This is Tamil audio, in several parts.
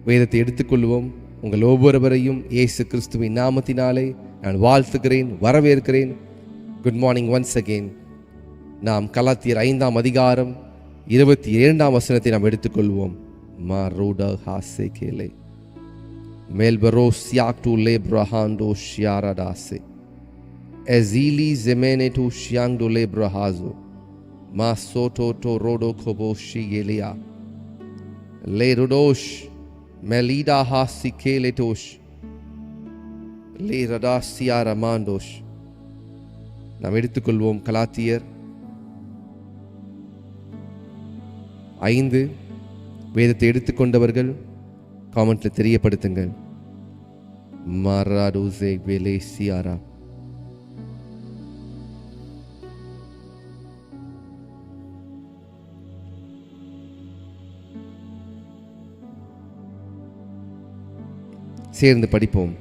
வேதத்தை எடுத்துக்கொள்வோம். உங்கள் ஒவ்வொருவரையும் இயேசு கிறிஸ்துவின் நாமத்தினாலே நான் வாழ்த்துகிறேன், வரவேற்கிறேன். Good morning once again. நாம் கலாத்தியர் 5ஆம் அதிகாரம் 22ஆம் வசனத்தை நாம் எடுத்துக்கொள்வோம். மா ரோடா ஹாசே கேலே மேல்பரோ சியாக்டு லேப்ரஹாண்டோ ஷியாரடாசே எசிலி ஜெமெனேட்டு ஷியாங்டு லேப்ரஹாசோ மா சோட்டோ டோ ரோடோ கோபோ ஷிகேலியா லே ரோடோஷ் மெலிடா ஹாசி கேலேட்டோஷ் லே ரடாசியா ரமாண்டோஷ். நாம் எடுத்துக்கொள்வோம் கலாத்தியர் 5. வேதத்தை எடுத்துக்கொண்டவர்கள் காமெண்ட்ல தெரியப்படுத்துங்கள். மாராடோசே வெலேசியாரா சேர்ந்து படிப்போம்.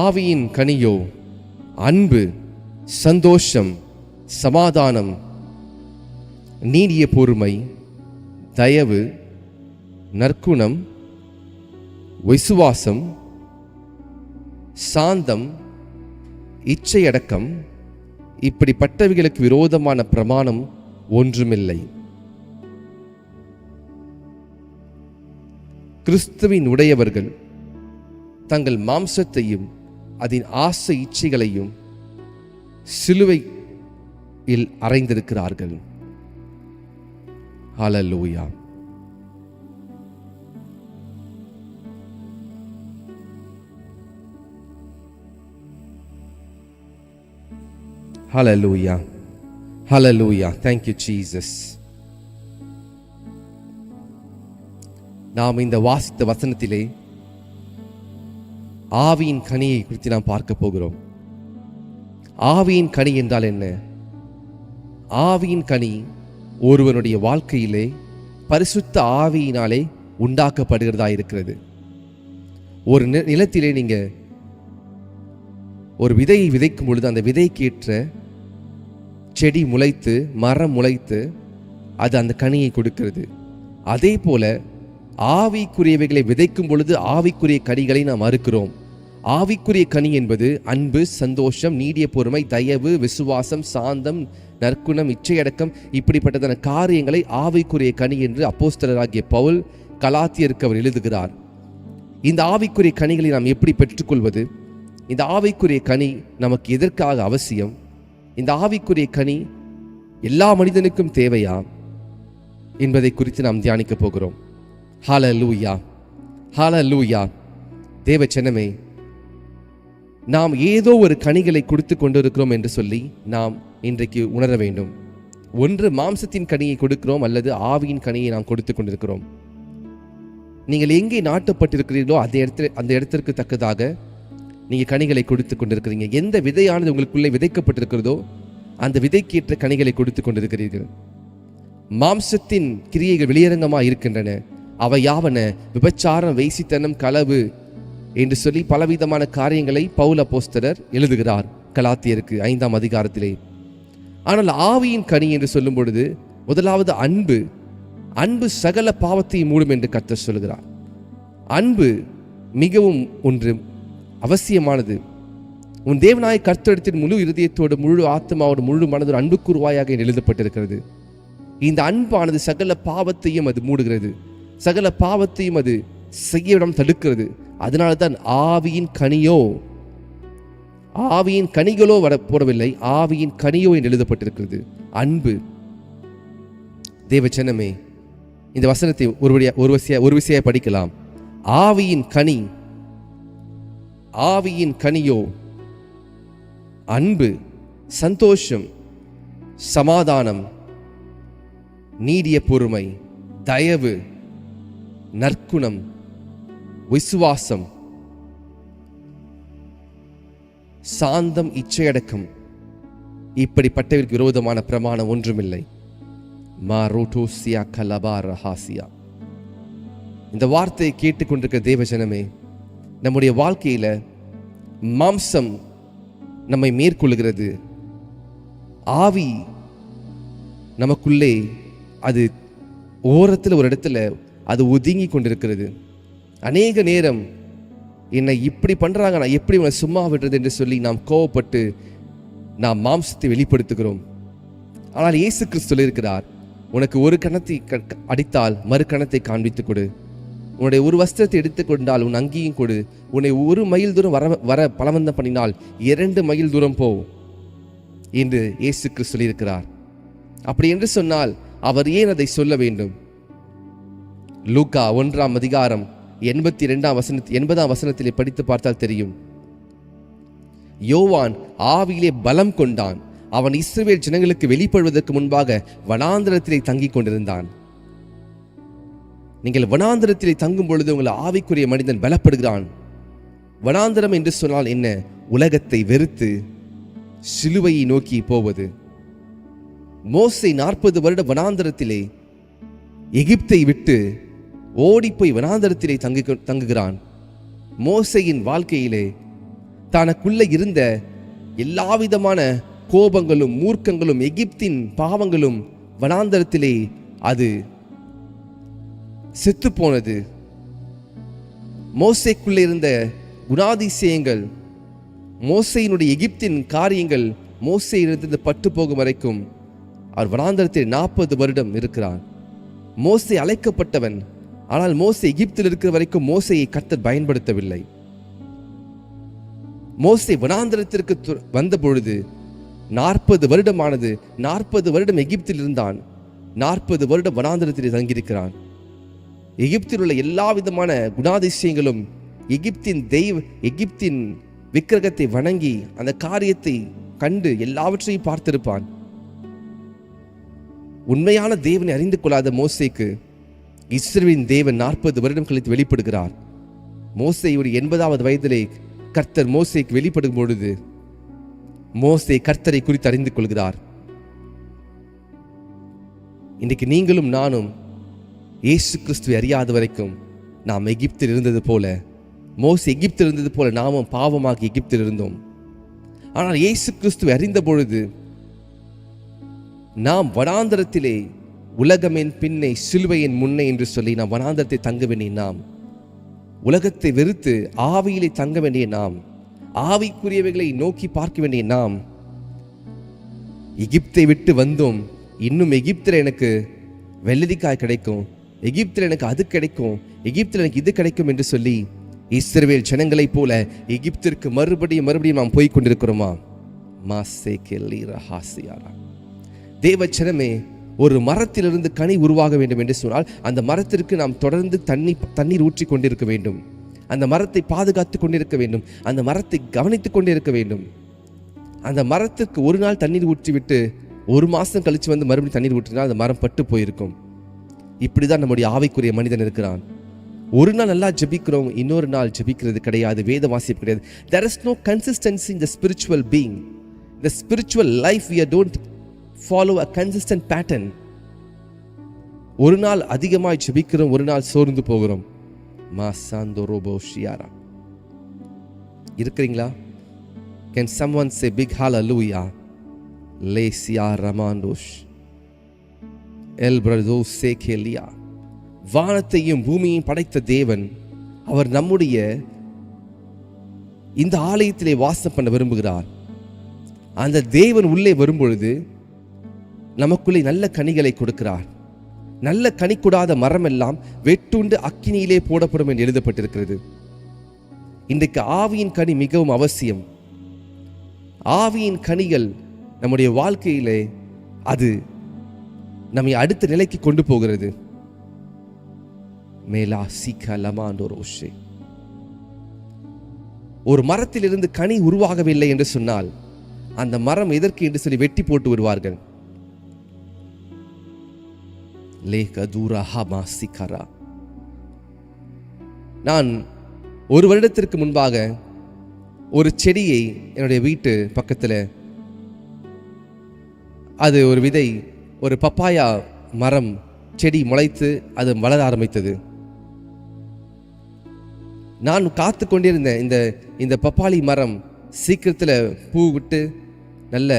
ஆவியின் கனியோ அன்பு, சந்தோஷம், சமாதானம், நீடிய பொறுமை, தயவு, நற்குணம், விசுவாசம், சாந்தம், இச்சையடக்கம், இப்படிப்பட்டவைகளுக்கு விரோதமான பிரமாணம் ஒன்றுமில்லை. கிறிஸ்துவின் உடையவர்கள் தங்கள் மாம்சத்தையும் அதன் ஆசை இச்சைகளையும் சிலுவையில் அறைந்திருக்கிறார்கள். ஹல்லேலூயா. ஹல்லேலூயா. ஹல்லேலூயா. Thank you Jesus. நாம் இந்த வாசித்த வசனத்திலே ஆவியின் கனியை குறித்து நாம் பார்க்க போகிறோம். ஆவியின் கனி என்றால் என்ன? ஆவியின் கனி ஒருவனுடைய வாழ்க்கையிலே பரிசுத்த ஆவியினாலே உண்டாக்கப்படுகிறதா இருக்கிறது. ஒரு நிலத்திலே நீங்க ஒரு விதையை விதைக்கும் பொழுது அந்த விதைக்கேற்ற செடி முளைத்து மரம் முளைத்து அது அந்த கனியை கொடுக்கிறது. அதே போல ஆவிக்குரியவைகளை விதைக்கும் பொழுது ஆவிக்குரிய கனிகளை நாம் அறுக்கிறோம். ஆவிக்குரிய கனி என்பது அன்பு, சந்தோஷம், நீடிய பொறுமை, தயவு, விசுவாசம், சாந்தம், நற்குணம், இச்சையடக்கம், இப்படிப்பட்டதான காரியங்களை ஆவிக்குரிய கனி என்று அப்போஸ்தலராகிய பவுல் கலாத்தியருக்கு அவர் எழுதுகிறார். இந்த ஆவிக்குரிய கனிகளை நாம் எப்படி பெற்றுக்கொள்வது? இந்த ஆவிக்குரிய கனி நமக்கு எதற்காக அவசியம்? இந்த ஆவிக்குரிய கனி எல்லா மனிதனுக்கும் தேவையா என்பதை குறித்து நாம் தியானிக்க போகிறோம். ஹல்லேலூயா. ஹல்லேலூயா. தேவச்சனமே, நாம் ஏதோ ஒரு கனிகளை கொடுத்து கொண்டிருக்கிறோம் என்று சொல்லி நாம் இன்றைக்கு உணர வேண்டும். ஒன்று மாம்சத்தின் கனியை கொடுக்கிறோம், அல்லது ஆவியின் கனியை நாம் கொடுத்து கொண்டிருக்கிறோம். நீங்கள் எங்கே நாட்டப்பட்டிருக்கிறீர்களோ அந்த இடத்திற்கு தக்கதாக நீங்கள் கனிகளை கொடுத்து கொண்டிருக்கிறீங்க. எந்த விதையானது உங்களுக்குள்ளே விதைக்கப்பட்டிருக்கிறதோ அந்த விதைக்கேற்ற கனிகளை கொடுத்து கொண்டிருக்கிறீர்கள். மாம்சத்தின் கிரியைகள் வெளியரங்கமாக இருக்கின்றன. அவை யாவன? விபச்சாரம், வேசித்தனம், களவு என்று சொல்லி பலவிதமான காரியங்களை பவுல் அப்போஸ்தலர் எழுதுகிறார் கலாத்தியருக்கு 5ஆம் அதிகாரத்திலே. ஆனால் ஆவியின் கனி என்று சொல்லும் பொழுது முதலாவது அன்பு. அன்பு சகல பாவத்தை மூடும் என்று கர்த்தர் சொல்கிறார். அன்பு மிகவும் ஒன்று அவசியமானது. உன் தேவனாய கர்த்தரிடத்தில் முழு இருதயத்தோடு, முழு ஆத்மாவோடு, முழு மனதோடு அன்பு கூறுவாயாக எழுதப்பட்டிருக்கிறது. இந்த அன்பானது சகல பாவத்தையும் அது மூடுகிறது, சகல பாவத்தையும் அது செய்யவிடம் தடுக்கிறது. அதனால தான் ஆவியின் கனியோ, ஆவியின் கனிகளோ வர போடவில்லை, ஆவியின் கனியோ என்று எழுதப்பட்டிருக்கிறது. அன்பு. தேவச்சனமே, இந்த வசனத்தை ஒரு விசையா படிக்கலாம். ஆவியின் கனி, ஆவியின் கனியோ அன்பு, சந்தோஷம், சமாதானம், நீடிய பொறுமை, தயவு, நற்குணம், விசுவாசம், சாந்தம், இச்சையடக்கம், இப்படிப்பட்டவருக்கு விரோதமான பிரமாணம் ஒன்றுமில்லை. இந்த வார்த்தையை கேட்டுக்கொண்டிருக்கிற தேவஜனமே, நம்முடைய வாழ்க்கையில மாம்சம் நம்மை மேற்கொள்கிறது, ஆவி நமக்குள்ளே அது ஓரத்தில் ஒரு இடத்துல அது ஒதுங்கி கொண்டிருக்கிறது. அநேக நேரம் என்னை இப்படி பண்ணுறாங்க, நான் எப்படி உங்களை சும்மா விடுறது என்று சொல்லி நாம் கோவப்பட்டு நாம் மாம்சத்தை வெளிப்படுத்துகிறோம். ஆனால் இயேசு கிறிஸ்து சொல்லியிருக்கிறார், உனக்கு ஒரு கணத்தை அடித்தால் மறு கணத்தை காண்பித்துக் கொடு, உன்னுடைய ஒரு வஸ்திரத்தை எடுத்துக்கொண்டால் உன் அங்கேயும் கொடு, உன்னை ஒரு மைல் தூரம் வர பலவந்தம் பண்ணினால் 2 மைல் தூரம் போ என்று இயேசு கிறிஸ்து சொல்லியிருக்கிறார். அப்படி என்று சொன்னால் அவர் ஏன் அதை சொல்ல வேண்டும்? லூக்கா 1ஆம் அதிகாரம் 80ஆம் வசனத்திலே படித்து பார்த்தால் தெரியும். யோவான் ஆவியிலே பலம் கொண்டான். அவன் இஸ்ரவேல் ஜனங்களுக்கு வெளிப்படுவதற்கு முன்பாக வனாந்திரத்திலே தங்கிக் கொண்டிருந்தான். நீங்கள் வனாந்திரத்திலே தங்கும் பொழுது உங்கள் ஆவிக்குரிய மனிதன் பலப்படுகிறான். வனாந்திரம் என்று சொன்னால் என்ன? உலகத்தை வெறுத்து சிலுவையை நோக்கி போவது. மோசே 40 வருட வனாந்திரத்திலே எகிப்தை விட்டு ஓடிப்போய் வனாந்திரத்திலே தங்குகிறான். மோசேயின் வாழ்க்கையிலே தனக்குள்ள இருந்த எல்லாவிதமான கோபங்களும் மூர்க்கங்களும் எகிப்தின் பாவங்களும் வனாந்தரத்திலே அது செத்து போனது. மோசேக்குள்ளே இருந்த குணாதிசயங்கள், மோசேயினுடைய எகிப்தின் காரியங்கள் மோசேயிலிருந்து பட்டு போகும் வரைக்கும் அவர் வனாந்தரத்தில் 40 வருடம் இருக்கிறார். மோசே அழைக்கப்பட்டவன். ஆனால் மோசே எகிப்தில் இருக்கிற வரைக்கும் மோசேயை கர்த்தர் பயன்படுத்தவில்லை. மோசே வனாந்தரத்திற்கு வந்த பொழுது 40 வருடமானது. 40 வருடம் எகிப்தில் இருந்தான். 40 வருடம் வனாந்தரத்தில் தங்கியிருக்கிறான். எகிப்தில் உள்ள எல்லா விதமான குணாதிசயங்களும், எகிப்தின் விக்கிரகத்தை வணங்கி அந்த காரியத்தை கண்டு எல்லாவற்றையும் பார்த்திருப்பான். உண்மையான தேவனை அறிந்து கொள்ளாத மோசேக்கு இஸ்ரவேலின் தேவன் 40 வருடம் கழித்து வெளிப்படுகிறார். மோசே ஒரு 80வது வயதிலே கர்த்தர் மோசேக்கு வெளிப்படும் பொழுது மோசே கர்த்தரை குறித்து அறிந்து கொள்கிறார். இன்றைக்கு நீங்களும் நானும் இயேசு கிறிஸ்துவை அறியாத வரைக்கும் நாம் எகிப்தில் இருந்தது போல, மோசே எகிப்தில் இருந்தது போல நாமும் பாவமாக எகிப்தில் இருந்தோம். ஆனால் இயேசு கிறிஸ்துவை அறிந்த பொழுது நாம் வனாந்தரத்திலே உலகமென் பின்னே சிலுவையின் முன்னே என்று சொல்லி நாம் வனாந்தரத்தை தங்க வேண்டிய நாம், உலகத்தை வெறுத்து ஆவியிலே தங்க வேண்டிய நாம், ஆவிக்குரியவைகளை நோக்கி பார்க்க வேண்டிய நாம் எகிப்தை விட்டு வந்தோம். இன்னும் எகிப்தில் எனக்கு வெள்ளரிக்காய் கிடைக்கும், எகிப்தில் எனக்கு அது கிடைக்கும், எகிப்தில் எனக்கு இது கிடைக்கும் என்று சொல்லி இஸ்ரவேல் ஜனங்களைப் போல எகிப்திற்கு மறுபடியும் நாம் போய் கொண்டிருக்கிறோமா? தேவ ஜனமே, ஒரு மரத்திலிருந்து கனி உருவாக வேண்டும் என்று சொன்னால் அந்த மரத்திற்கு நாம் தொடர்ந்து தண்ணீர் ஊற்றி கொண்டிருக்க வேண்டும். அந்த மரத்தை பாதுகாத்து கொண்டிருக்க வேண்டும். அந்த மரத்தை கவனித்துக் கொண்டிருக்க வேண்டும். அந்த மரத்திற்கு ஒரு நாள் தண்ணீர் ஊற்றிவிட்டு 1 மாதம் கழித்து வந்து மறுபடியும் தண்ணீர் ஊற்றினால் அந்த மரம் பட்டு போயிருக்கும். இப்படிதான் நம்முடைய ஆவிக்குரிய மனிதன் இருக்கிறான். ஒரு நாள் நல்லா ஜெபிக்கிறோம், இன்னொரு நாள் ஜெபிக்கிறது கிடையாது, வேத வாசிப்பு கிடையாது. There is no consistency in the spiritual being. The spiritual life we don't follow a consistent pattern. ஒரு நாள் அதிகமாய் ஜெபிக்கிறோம், ஒரு நாள் சோர்ந்து போகிறோம். இருக்கிறீங்களா? Can someone say big hallelujah? Lesia Ramandosh El Brado Sekelia. வானத்தையும் பூமியையும் படைத்த தேவன் அவர் நம்முடைய இந்த ஆலயத்திலே வாசம் பண்ண விரும்புகிறார். அந்த தேவன் உள்ளே வரும்பொழுது நமக்குள்ளே நல்ல கனிகளை கொடுக்கிறார். நல்ல கனி கொடாத மரம் எல்லாம் வெட்டுண்டு அக்கினியிலே போடப்படும் என்று எழுதப்பட்டிருக்கிறது. இன்றைக்கு ஆவியின் கனி மிகவும் அவசியம். ஆவியின் கனிகள் நம்முடைய வாழ்க்கையிலே அது நம்மை அடுத்த நிலைக்கு கொண்டு போகிறது. மேலா சீக்கா லமாண்டோரோஷே. ஒரு மரத்திலிருந்து கனி உருவாகவில்லை என்று சொன்னால் அந்த மரம் எதற்கு என்று சொல்லி வெட்டி போட்டு வருவார்கள். நான் 1 வருடத்திற்கு முன்பாக ஒரு செடியை என்னுடைய வீட்டு பக்கத்தில், அது ஒரு விதை, ஒரு பப்பாயா மரம் செடி முளைத்து அது வளர ஆரம்பித்தது. நான் காத்து கொண்டிருந்தேன், இந்த பப்பாளி மரம் சீக்கிரத்தில் பூ விட்டு நல்ல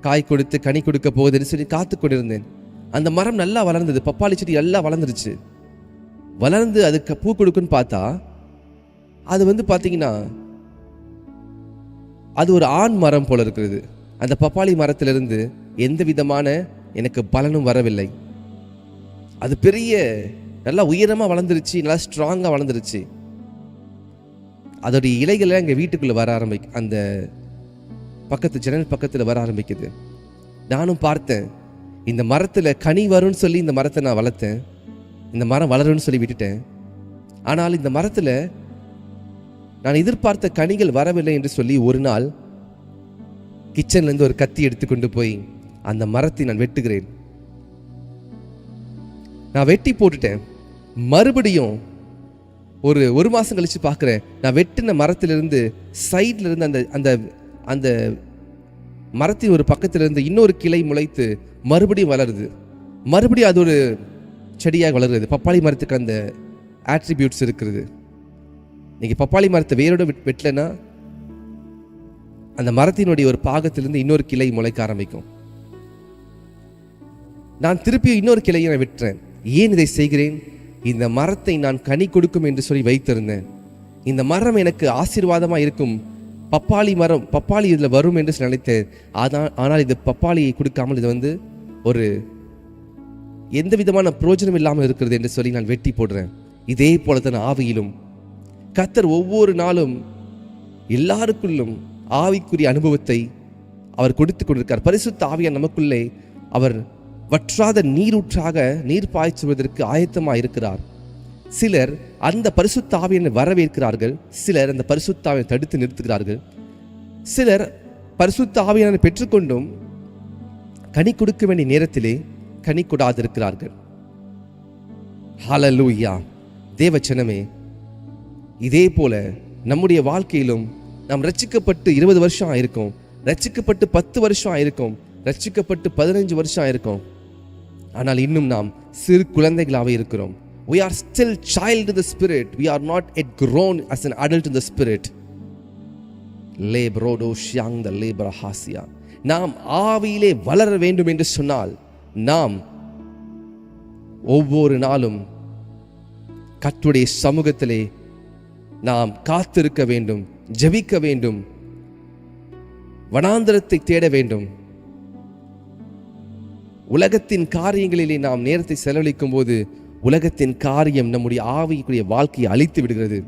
காய் கொடுத்து கனி கொடுக்க போகுதுன்னு சொல்லி காத்து கொண்டிருந்தேன். அந்த மரம் நல்லா வளர்ந்தது, பப்பாளி செடி நல்லா வளர்ந்துருச்சு. வளர்ந்து அதுக்கு பூ கொடுக்குன்னு பார்த்தா அது பார்த்தீங்கன்னா அது ஒரு ஆண் மரம் போல இருக்கிறது. அந்த பப்பாளி மரத்திலிருந்து எந்த விதமான எனக்கு பலனும் வரவில்லை. அது பெரிய நல்லா உயரமாக வளர்ந்துருச்சு, நல்லா ஸ்ட்ராங்காக வளர்ந்துருச்சு. அதோடைய இலைகளை எங்கள் வீட்டுக்குள்ளே வர அந்த பக்கத்து ஜன்னல் பக்கத்தில் வர ஆரம்பிக்குது. நானும் பார்த்தேன், இந்த மரத்தில் கனி வரும்னு சொல்லி இந்த மரத்தை நான் வளர்த்தேன், இந்த மரம் வளரும்னு சொல்லி விட்டுட்டேன். ஆனால் இந்த மரத்தில் நான் எதிர்பார்த்த கனிகள் வரவில்லை என்று சொல்லி ஒரு நாள் கிச்சன்லேருந்து ஒரு கத்தி எடுத்துக்கொண்டு போய் அந்த மரத்தை நான் வெட்டுகிறேன். நான் வெட்டி போட்டுட்டேன். மறுபடியும் ஒரு மாதம் கழிச்சு பார்க்குறேன், நான் வெட்டின மரத்திலிருந்து சைட்ல இருந்து அந்த அந்த அந்த மரத்தின் ஒரு பக்கத்திலிருந்து இன்னொரு கிளை முளைத்து மறுபடியும் வளருது. மறுபடியும் அது ஒரு செடியாக வளருது. பப்பாளி மரத்துக்கு அந்த ஆட்ரிபியூட்ஸ் இருக்கிறது. நீங்கள் பப்பாளி மரத்தை வேரோட வெட்டலைன்னா அந்த மரத்தினுடைய ஒரு பாகத்திலிருந்து இன்னொரு கிளை முளைக்க ஆரம்பிக்கும். நான் திருப்பியும் இன்னொரு கிளையை நான் வெட்டுறேன். ஏன் இதை செய்கிறேன்? இந்த மரத்தை நான் கனி கொடுக்கும் என்று சொல்லி வைத்திருந்தேன். இந்த மரம் எனக்கு ஆசீர்வாதமாக இருக்கும், பப்பாளி இதில் வரும் என்று நினைத்தேன். ஆனால் இது பப்பாளியை கொடுக்காமல் இது ஒரு எந்த விதமான பிரயோஜனம் இல்லாமல் இருக்கிறது என்று சொல்லி நான் வெட்டி போடுறேன். இதே போல தான் ஆவியிலும் கர்த்தர் ஒவ்வொரு நாளும் எல்லாருக்குள்ளும் ஆவிக்குரிய அனுபவத்தை அவர் கொடுத்து கொண்டிருக்கார். பரிசுத்த ஆவியார் நமக்குள்ளே அவர் வற்றாத நீரூற்றாக நீர் பாய்ச்சுவதற்கு ஆயத்தமாக இருக்கிறார். சிலர் அந்த பரிசுத்த ஆவியை வரவேற்கிறார்கள், சிலர் அந்த பரிசுத்த ஆவியை தடுத்து நிறுத்துகிறார்கள். சிலர் பரிசுத்த ஆவியை பெற்றுக்கொண்டும் கனி கொடுக்க வேண்டிய நேரத்திலே கனி கொடாதிருக்கிறார்கள். ஹல்லேலூயா. தேவச்சனமே, இதே போல நம்முடைய வாழ்க்கையிலும் நாம் ரட்சிக்கப்பட்டு 20 வருஷம் ஆயிருக்கும், ரட்சிக்கப்பட்டு 10 வருஷம் ஆயிருக்கும், ரட்சிக்கப்பட்டு 15 வருஷம் ஆயிருக்கும். ஆனால் இன்னும் நாம் சிறு குழந்தைகளாகவே இருக்கிறோம். We are still child in the spirit. We are not yet grown as an adult in the spirit. Lebrodo shyang the lebrahasia. நாம் ஆவியிலே வளர வேண்டும் என்று சொன்னால் நாம் ஒவ்வொரு நாளும் கர்த்தருடைய சமூகத்திலே நாம் காத்திருக்க வேண்டும், ஜெபிக்க வேண்டும், வனாந்தரத்தை தேட வேண்டும். உலகத்தின் காரியங்களிலே நாம் நேரத்தை செலவழிக்கும் போது உலகத்தின் காரியம் நம்முடைய ஆவிக்குரிய வாழ்க்கையை அழித்து விடுகிறது.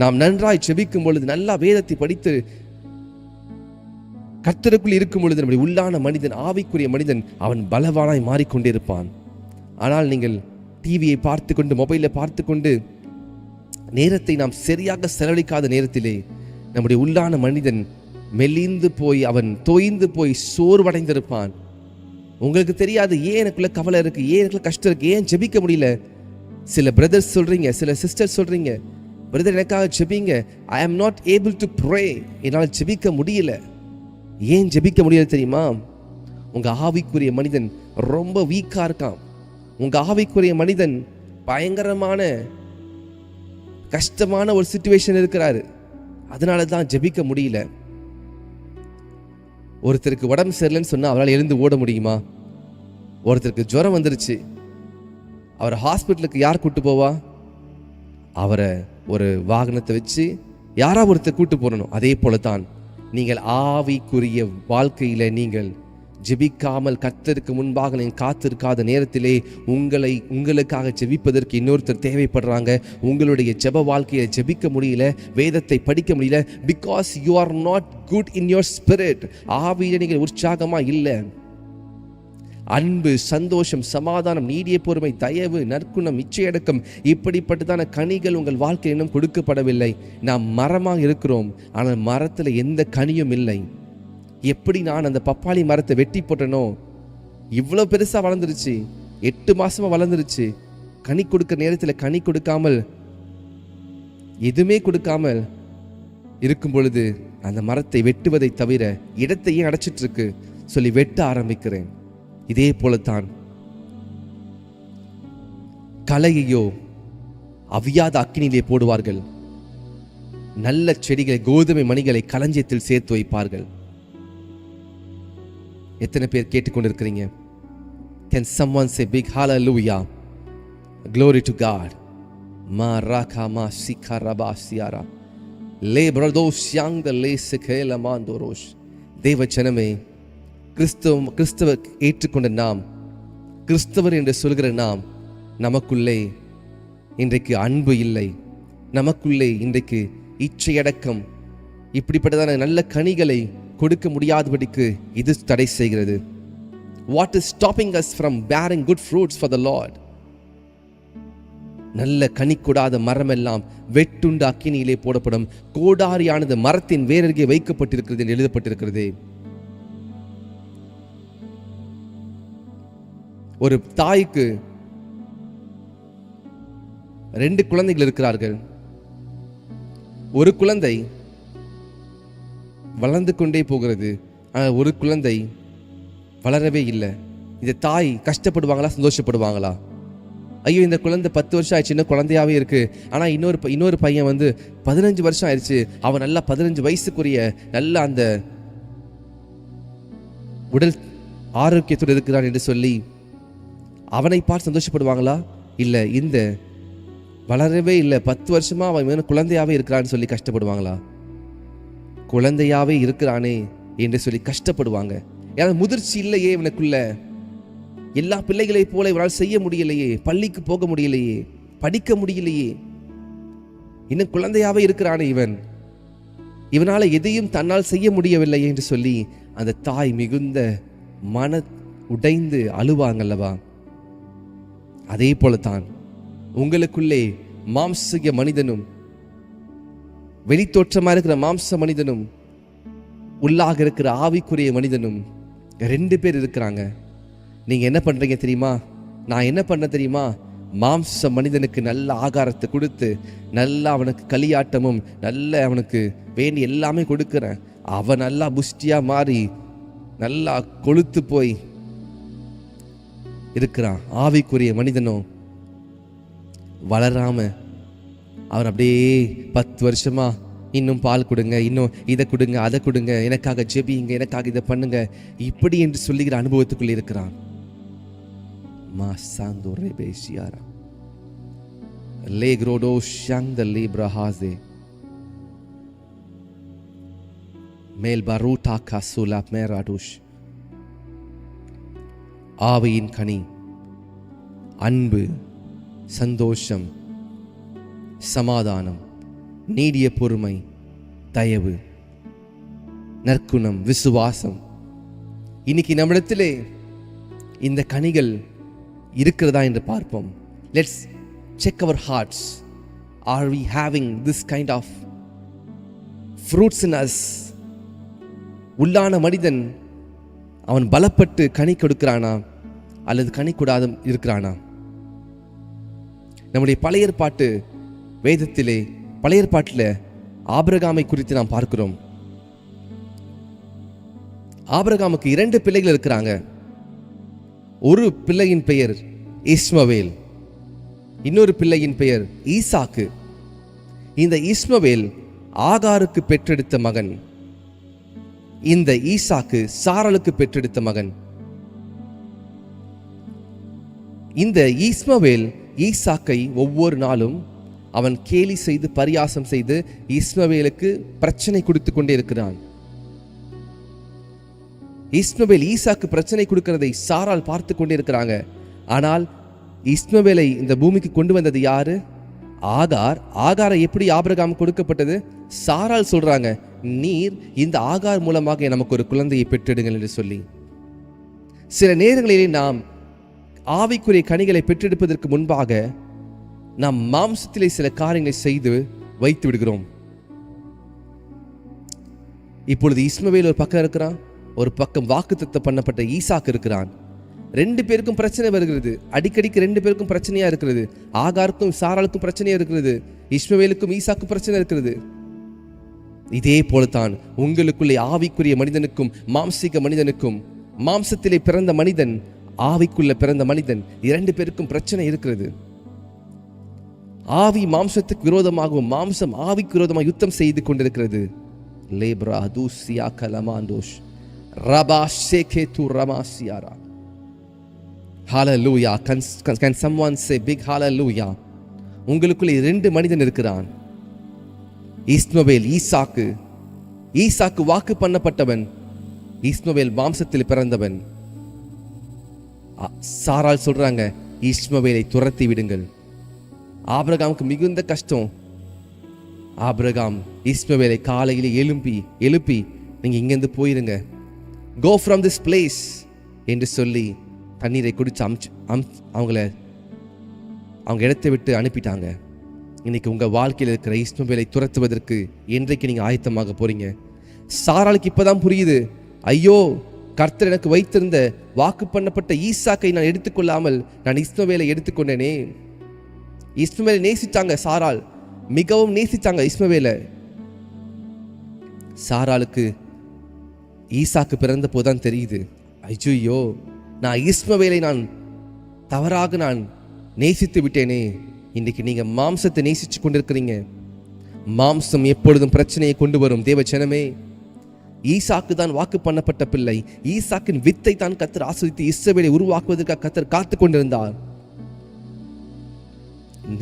நாம் நன்றாய் ஜெபிக்கும் பொழுது, நல்லா வேதத்தை படித்து கர்த்தருக்குள் இருக்கும் பொழுது நம்முடைய உள்ளான மனிதன், ஆவிக்குரிய மனிதன், அவன் பலவானாய் மாறிக்கொண்டிருப்பான். ஆனால் நீங்கள் டிவியை பார்த்து கொண்டு, மொபைலை பார்த்து கொண்டு நேரத்தை நாம் சரியாக செலவழிக்காத நேரத்திலே நம்முடைய உள்ளான மனிதன் மெலிந்து போய், அவன் தோய்ந்து போய் சோர்வடைந்திருப்பான். உங்களுக்கு தெரியாது ஏன் எனக்குள்ள கவலை இருக்கு, ஏன் எனக்குள்ள கஷ்டம் இருக்கு, ஏன் ஜெபிக்க முடியல. சில பிரதர்ஸ் சொல்றீங்க, சில சிஸ்டர்ஸ் சொல்றீங்க, பிரதர் எனக்காக ஜெபிங்க, ஐ am not able to pray, என்னால் ஜெபிக்க முடியல. ஏன் ஜெபிக்க முடியல தெரியுமா? உங்க ஆவிக்குரிய மனிதன் ரொம்ப வீக்கா இருக்கான். உங்க ஆவிக்குரிய மனிதன் பயங்கரமான கஷ்டமான ஒரு சிச்சுவேஷன் இருக்கிறாரு, அதனால தான் ஜெபிக்க முடியல. ஒருத்தருக்கு உடம்பு சரியில்லைன்னு சொன்னா அவரால் எழுந்து ஓட முடியுமா? ஒருத்தருக்கு ஜுரம் வந்துருச்சு, அவரை ஹாஸ்பிட்டலுக்கு யார் கூட்டு போவா? அவரை ஒரு வாகனத்தை வச்சு யாராவது ஒருத்தர் கூட்டு போறணும். அதே போலதான் நீங்கள் ஆவிக்குரிய வாழ்க்கையில நீங்கள் ஜெபிக்காமல் கர்த்தருக்கு முன்பாக நீங்கள் காத்திருக்காத நேரத்திலே உங்களுக்காக ஜெபிப்பதற்கு இன்னொருத்தர் தேவைப்படுறாங்க. உங்களுடைய ஜெப வாழ்க்கையை ஜெபிக்க முடியல, வேதத்தை படிக்க முடியல. Because you are not good in your spirit. ஆவியில நீங்கள் உற்சாகமா இல்லை. அன்பு, சந்தோஷம், சமாதானம், நீடிய பொறுமை, தயவு, நற்குணம், இச்சையடக்கம், இப்படிப்பட்டதான கனிகள் உங்கள் வாழ்க்கை இன்னும் கொடுக்கப்படவில்லை. நாம் மரமாக இருக்கிறோம், ஆனால் மரத்தில் எந்த கனியும் இல்லை. எப்படி நான் அந்த பப்பாளி மரத்தை வெட்டி போட்டனோ, இவ்வளோ பெருசாக வளர்ந்துருச்சு, 8 மாசமா வளர்ந்துருச்சு. கனி கொடுக்க நேரத்தில் கனி கொடுக்காமல், எதுவுமே கொடுக்காமல் இருக்கும் பொழுது அந்த மரத்தை வெட்டுவதை தவிர இடத்தை ஏன் அடைச்சிட்டு இருக்கு சொல்லி வெட்ட ஆரம்பிக்கிறேன். இதே போலத்தான் களையையோ அவியாத அக்கினியிலே போடுவார்கள், நல்ல செடிகளை, கோதுமை மணிகளை களஞ்சியத்தில் சேர்த்து வைப்பார்கள். எத்தனை பேர் கேட்டுக்கொண்டிருக்கிறீங்க? Can someone say big hallelujah? Glory to God. Ma raka ma sikaraba siara. Le bradosh yang the le sekela mandorosh. தேவ ஜனமே, கிறிஸ்தவ ஏற்றுக்கொண்ட நாம், கிறிஸ்தவர் என்று சொல்கிற நாம், நமக்குள்ளே இன்றைக்கு அன்பு இல்லை, நமக்குள்ளே இன்றைக்கு இச்சையடக்கம், இப்படிப்பட்டதான நல்ல கனிகளை கொடுக்க முடியாதபடிக்கு இது தடை செய்கிறது. What is stopping us from bearing good fruits for the Lord? நல்ல கனி கொடாத மரம் எல்லாம் வெட்டுண்டு அக்கினியிலே போடப்படும், கோடாரியானது மரத்தின் வேரருகே வைக்கப்பட்டிருக்கிறது என்று எழுதப்பட்டிருக்கிறது. ஒரு தாய்க்கு 2 குழந்தைகள் இருக்கிறார்கள். ஒரு குழந்தை வளர்ந்து கொண்டே போகிறது, ஆனால் ஒரு குழந்தை வளரவே இல்லை. இந்த தாய் கஷ்டப்படுவாங்களா, சந்தோஷப்படுவாங்களா? ஐயோ, இந்த குழந்தை 10 வருஷம் ஆயிடுச்சு, இன்னும் குழந்தையாவே இருக்கு. ஆனால் இன்னொரு பையன் 15 வருஷம் ஆயிடுச்சு, அவன் நல்லா 15 வயசுக்குரிய நல்ல அந்த உடல் ஆரோக்கியத்தோடு இருக்கிறான் என்று சொல்லி அவனை பார்த்து சந்தோஷப்படுவாங்களா? இல்லை, இந்த வளரவே இல்லை, 10 வருஷமா அவன் குழந்தையாவே இருக்கிறான்னு சொல்லி கஷ்டப்படுவாங்களா? குழந்தையாவே இருக்கிறானே என்று சொல்லி கஷ்டப்படுவாங்க. ஏன்னா முதிர்ச்சி இல்லையே இவனுக்குள்ள, எல்லா பிள்ளைகளை போல இவனால் செய்ய முடியலையே, பள்ளிக்கு போக முடியலையே, படிக்க முடியலையே, இன்னும் குழந்தையாவே இருக்கிறானே இவனால எதையும் தன்னால் செய்ய முடியவில்லை என்று சொல்லி அந்த தாய் மிகுந்த மன உடைந்து அழுவாங்கல்லவா? அதே போலத்தான் உங்களுக்குள்ளே மாம்சிக மனிதனும் வெளித்தோற்றமா இருக்கிற மாம்ச மனிதனும் உள்ளாக இருக்கிற ஆவிக்குரிய மனிதனும் 2 பேர் இருக்கிறாங்க. நீங்க என்ன பண்றீங்க தெரியுமா? நான் என்ன பண்ண தெரியுமா? மாம்ச மனிதனுக்கு நல்ல ஆகாரத்தை கொடுத்து, நல்ல அவனுக்கு களியாட்டமும் நல்ல அவனுக்கு வேண்டி எல்லாமே கொடுக்கிறேன். அவன் நல்லா புஷ்டியா மாறி நல்லா கொழுத்து போய் இருக்கிறான். ஆவிக்குரிய மனிதனும் வளராம அவன் அப்படியே 10 வருஷமா இன்னும் பால் கொடுங்க, இன்னும் இதை கொடுங்க, அதை கொடுங்க, எனக்காக ஜெபிங்க, எனக்காக இதை பண்ணுங்க, இப்படி என்று சொல்லுகிற அனுபவத்துக்குள்ள இருக்கிறான். ஆவியின் கனி அன்பு, சந்தோஷம், சமாதானம், நீடிய பொறுமை, தயவு, நற்குணம், விசுவாசம். இன்னைக்கு நம்மிடத்திலே இந்த கனிகள் இருக்கிறதா என்று பார்ப்போம். Let's check our hearts. Are we having this kind of fruits in us? உள்ளான மனிதன் அவன் பலப்பட்டு கனி கொடுக்கிறானா அல்லது கனி கொடாத இருக்கிறானா? நம்முடைய பழைய ஏற்பாட்டு வேதத்திலே, பழைய ஏற்பாட்டில் ஆபிரகாமை குறித்து நாம் பார்க்கிறோம். ஆபிரகாமுக்கு 2 பிள்ளைகள் இருக்கிறாங்க. ஒரு பிள்ளையின் பெயர் இஸ்மவேல், இன்னொரு பிள்ளையின் பெயர் ஈசாக்கு. இந்த இஸ்மவேல் ஆகாருக்கு பெற்றெடுத்த மகன், இந்த ஈசாக்கு சாராளுக்கு பெற்றெடுத்த மகன். இந்த இஸ்மவேல் ஈசாக்கை ஒவ்வொரு நாளும் அவன் கேலி செய்து பரியாசம் செய்து இஸ்மவேலுக்கு பிரச்சனை கொடுத்து கொண்டே இருக்கிறான். இஸ்மவேல் ஈசாக்கு பிரச்சனை கொடுக்கிறதை சாராள் பார்த்து கொண்டே இருக்கிறாங்க. ஆனால் இஸ்மவேலை இந்த பூமிக்கு கொண்டு வந்தது யாரு? ஆகார். ஆகாரை எப்படி ஆபிரகாம் கொடுக்கப்பட்டது? சாராள் சொல்றாங்க, நீர் இந்த ஆகார் மூலமாக நமக்கு ஒரு குழந்தையை பெற்றெடுங்கள் என்று சொல்லி. சில நேரங்களிலே நாம் ஆவிக்குரிய கனிகளை பெற்றெடுப்பதற்கு முன்பாக நாம் மாம்சத்திலே சில காரியங்களை செய்து வைத்து விடுகிறோம். இப்பொழுது இஸ்மவேல் ஒரு பக்கம் இருக்கிறான், ஒரு பக்கம் வாக்குத்தத்தம் பண்ணப்பட்ட ஈசாக்கு இருக்கிறான். 2 பேருக்கும் பிரச்சனை வருகிறது. அடிக்கடிக்கு 2 பேருக்கும் பிரச்சனையா இருக்கிறது. ஆகாருக்கும் சாராளுக்கும் பிரச்சனையா இருக்கிறது. இஸ்மவேலுக்கும் ஈசாக்கும் பிரச்சனை இருக்கிறது. இதே போலத்தான் உங்களுக்குள்ளே ஆவிக்குரிய மனிதனுக்கும் மாம்சிக மனிதனுக்கும், மாம்சத்திலே பிறந்த மனிதன் ஆவிக்குள்ள பிறந்த மனிதன், 2 பேருக்கும் பிரச்சனை இருக்கிறது. ஆவி மாம்சத்துக்கு விரோதமாகவும் மாம்சம் ஆவிக்கு விரோதமாக யுத்தம் செய்து கொண்டிருக்கிறது. லேப்ரா தூசியா கலமாண்டோஷ் ரபா ஷேகே து ரமாசியாரா. Hallelujah. Can someone say big hallelujah? உங்களுக்குள்ளே 2 மனிதன் இருக்கிறான். இஸ்மவேல், ஈசாக்கு. ஈசாக்கு வாக்கு பண்ணப்பட்டவன், இஸ்மவேல் மாம்சத்தில் பிறந்தவன். சாராள் சொல்றாங்க, இஸ்மவேலை துரத்தி விடுங்கள். ஆபிரகாமுக்கு மிகுந்த கஷ்டம். ஆபிரகாம் இஸ்மவேலை காலையிலே எழுப்பி நீங்க இங்கிருந்து போயிருங்க, கோ ஃப்ரம் திஸ் பிளேஸ் என்று சொல்லி தண்ணீரை குடிச்சு அவங்க இடத்தை விட்டு அனுப்பிட்டாங்க. இன்னைக்கு உங்க வாழ்க்கையில் இருக்கிற இஸ்மவேலை துரத்துவதற்கு என்றைக்கு நீங்க ஆயத்தமாக போறீங்க? சாராளுக்கு இப்பதான் புரியுது, ஐயோ, கர்த்தர் எனக்கு வைத்திருந்த வாக்கு பண்ணப்பட்ட ஈசாக்கை நான் எடுத்துக்கொள்ளாமல் நான் இஸ்மவேலை எடுத்துக்கொண்டேனே. இஸ்மவேலை நேசிச்சாங்க சாராள், மிகவும் நேசிச்சாங்க இஸ்மவேலை. சாராளுக்கு ஈசாக்கு பிறந்த போதுதான் தெரியுது, ஐயோ, நான் இஸ்மவேலை தவறாக நான் நேசித்து விட்டேனே. இன்னைக்கு நீங்க மாம்சத்தை நேசிச்சு கொண்டிருக்கிறீங்க. மாம்சம் எப்பொழுதும் பிரச்சனையை கொண்டு வரும். தேவச்சனமே, ஈசாக்கு தான் வாக்கு பண்ணப்பட்ட பிள்ளை. ஈசாக்கின் வித்தை தான் கர்த்தர் ஆசீர்வதித்து இஸ்ரவேலை உருவாக்குவதற்காக கர்த்தர் காத்து கொண்டிருந்தார்.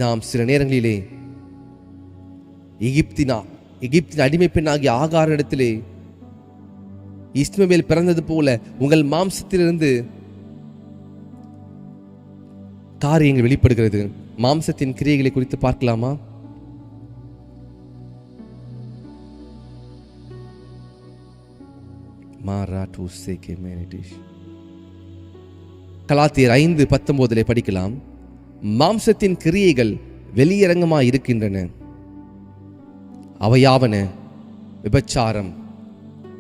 நாம் சில நேரங்களிலே எகிப்தின் அடிமை பெண்ணாகிய ஆகார் இடத்திலே இஸ்மவேல் பிறந்தது போல உங்கள் மாம்சத்திலிருந்து காரியங்கள் வெளிப்படுகிறது. மாம்சத்தின் கிரியைகளை குறித்து பார்க்கலாமா? கலாத்தியர் 5:19 படிக்கலாம். மாம்சத்தின் கிரியைகள் வெளியரங்கமாய் இருக்கின்றன. அவையாவன: விபச்சாரம்,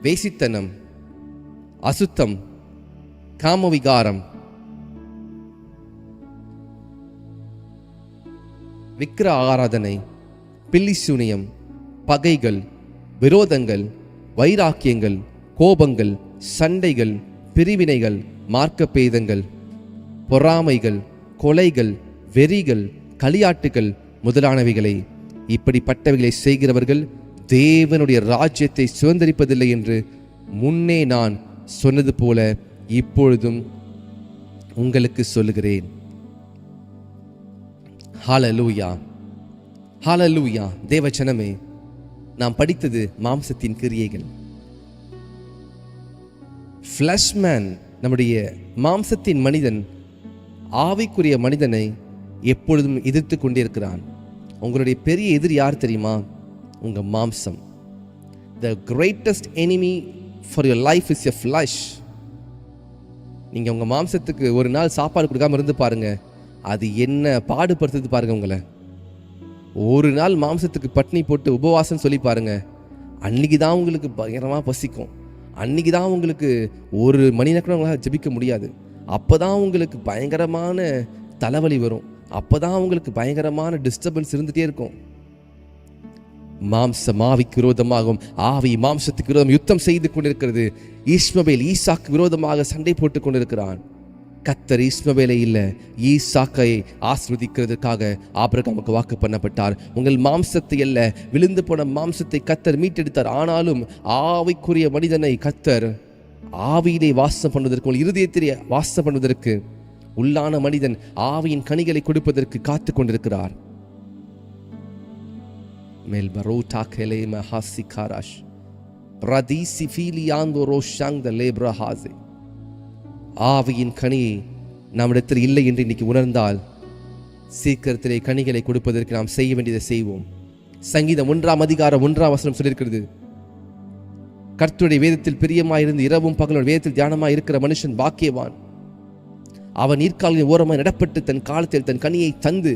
வேசித்தனம், அசுத்தம், காமவிகாரம், விக்கிர ஆராதனை, பில்லிசூனியம், பகைகள், விரோதங்கள், வைராக்கியங்கள், கோபங்கள், சண்டைகள், பிரிவினைகள், மார்க்கப்பேதங்கள், பொறாமைகள், கொலைகள், வெறிகள், களியாட்டுகள் முதலானவைகளை இப்படிப்பட்டவைகளை செய்கிறவர்கள் தேவனுடைய ராஜ்யத்தை சுதந்திரிப்பதில்லை என்று முன்னே நான் சொன்னது போல இப்பொழுதும் உங்களுக்கு சொல்லுகிறேன். ஹல்லேலூயா, ஹல்லேலூயா. தேவச்சனமே, நாம் படித்தது மாம்சத்தின் கிரியைகள். ஃப்ளஷ் மேன், நம்முடைய மாம்சத்தின் மனிதன் ஆவிக்குரிய மனிதனை எப்பொழுதும் எதிர்த்து கொண்டிருக்கிறான். உங்களுடைய பெரிய எதிரி யார் தெரியுமா? உங்க மாம்சம். The greatest enemy for your life is your flesh. நீங்க உங்க மாம்சத்துக்கு ஒரு நாள் சாப்பாடு கொடுக்காம இருந்து பாருங்க, அது என்ன பாடுபடுத்துது பாருங்க. உங்களை ஒரு நாள் மாம்சத்துக்கு பட்னி போட்டு உபவாசம் சொல்லி பாருங்க, அன்னைக்கு தான் உங்களுக்கு பயங்கரமாக பசிக்கும். அன்னைக்கு தான் உங்களுக்கு ஒரு மணி நேரம் உங்களால் ஜெபிக்க முடியாது. அப்போ தான் உங்களுக்கு பயங்கரமான தலைவலி வரும். அப்போ தான் உங்களுக்கு பயங்கரமான டிஸ்டர்பன்ஸ் இருந்துகிட்டே இருக்கும். மாம்சம் ஆவிக்கு விரோதமாகவும் ஆவி மாம்சத்துக்கு விரோதம் யுத்தம் செய்து கொண்டிருக்கிறது. இஸ்மவேல் ஈசாக்கு விரோதமாக சண்டை போட்டு கொண்டிருக்கிறான். கர்த்தர் இஸ்மவேலை இல்லை, ஈசாக்கை ஆசீர்வதிக்கிறதுக்காக ஆபிரகாமுக்கு வாக்கு பண்ணப்பட்டார். உங்கள் மாம்சத்தை அல்ல, விழுந்து போன மாம்சத்தை கர்த்தர் மீட்டெடுத்தார். ஆனாலும் ஆவிக்குரிய மனிதனை கர்த்தர் ஆவியிலே வாசம் பண்ணுவதற்கு, உங்கள் இருதயத்திலே வாசம் பண்ணுவதற்கு, உள்ளான மனிதன் ஆவியின் கனிகளை கொடுப்பதற்கு காத்து கொண்டிருக்கிறார். ஆவியின் கனி நம்மிடத்தில் இல்லை என்று இன்னைக்கு உணர்ந்தால் சீக்கிரத்திலே கனிகளை கொடுப்பதற்கு நாம் செய்ய வேண்டியதை செய்வோம். சங்கீதம் 1:1 சொல்லியிருக்கிறது, கர்த்தருடைய வேதத்தில் பிரியமாயிருந்து இரவும் பகலும் வேதத்தில் தியானமாய் இருக்கிற மனுஷன் பாக்கியவான். அவன் நீர்க்காலின் ஓரமாய் நடப்பட்டு தன் காலத்தில் தன் கனியை தந்து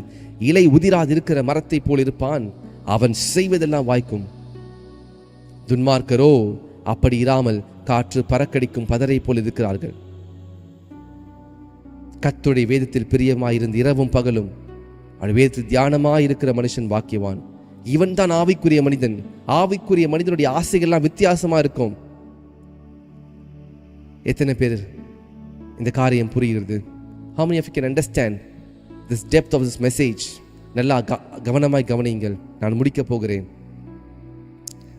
இலை உதிராது இருக்கிற மரத்தை போல் இருப்பான். அவன் செய்வதெல்லாம் வாய்க்கும். துன்மார்க்கரோ அப்படி இராமல் காற்று பறக்கடிக்கும் பதரை போல் இருக்கிறார்கள். கர்த்தருடைய வேதத்தில் பிரியமாயிருந்து இரவும் பகலும் அவன் வேதத்தில் தியானமாயிருக்கிற மனுஷன் பாக்கியவான். இவன் தான் ஆவிக்குரிய மனிதன். ஆவிக்குரிய மனிதனுடைய ஆசைகள்லாம் வித்தியாசமா இருக்கும். எத்தனை பேர் இந்த காரியம் புரிகிறது? How many of you can understand this depth of this message? நல்லா கவனமாய் கவனியுங்கள். நான் முடிக்க போகிறேன்.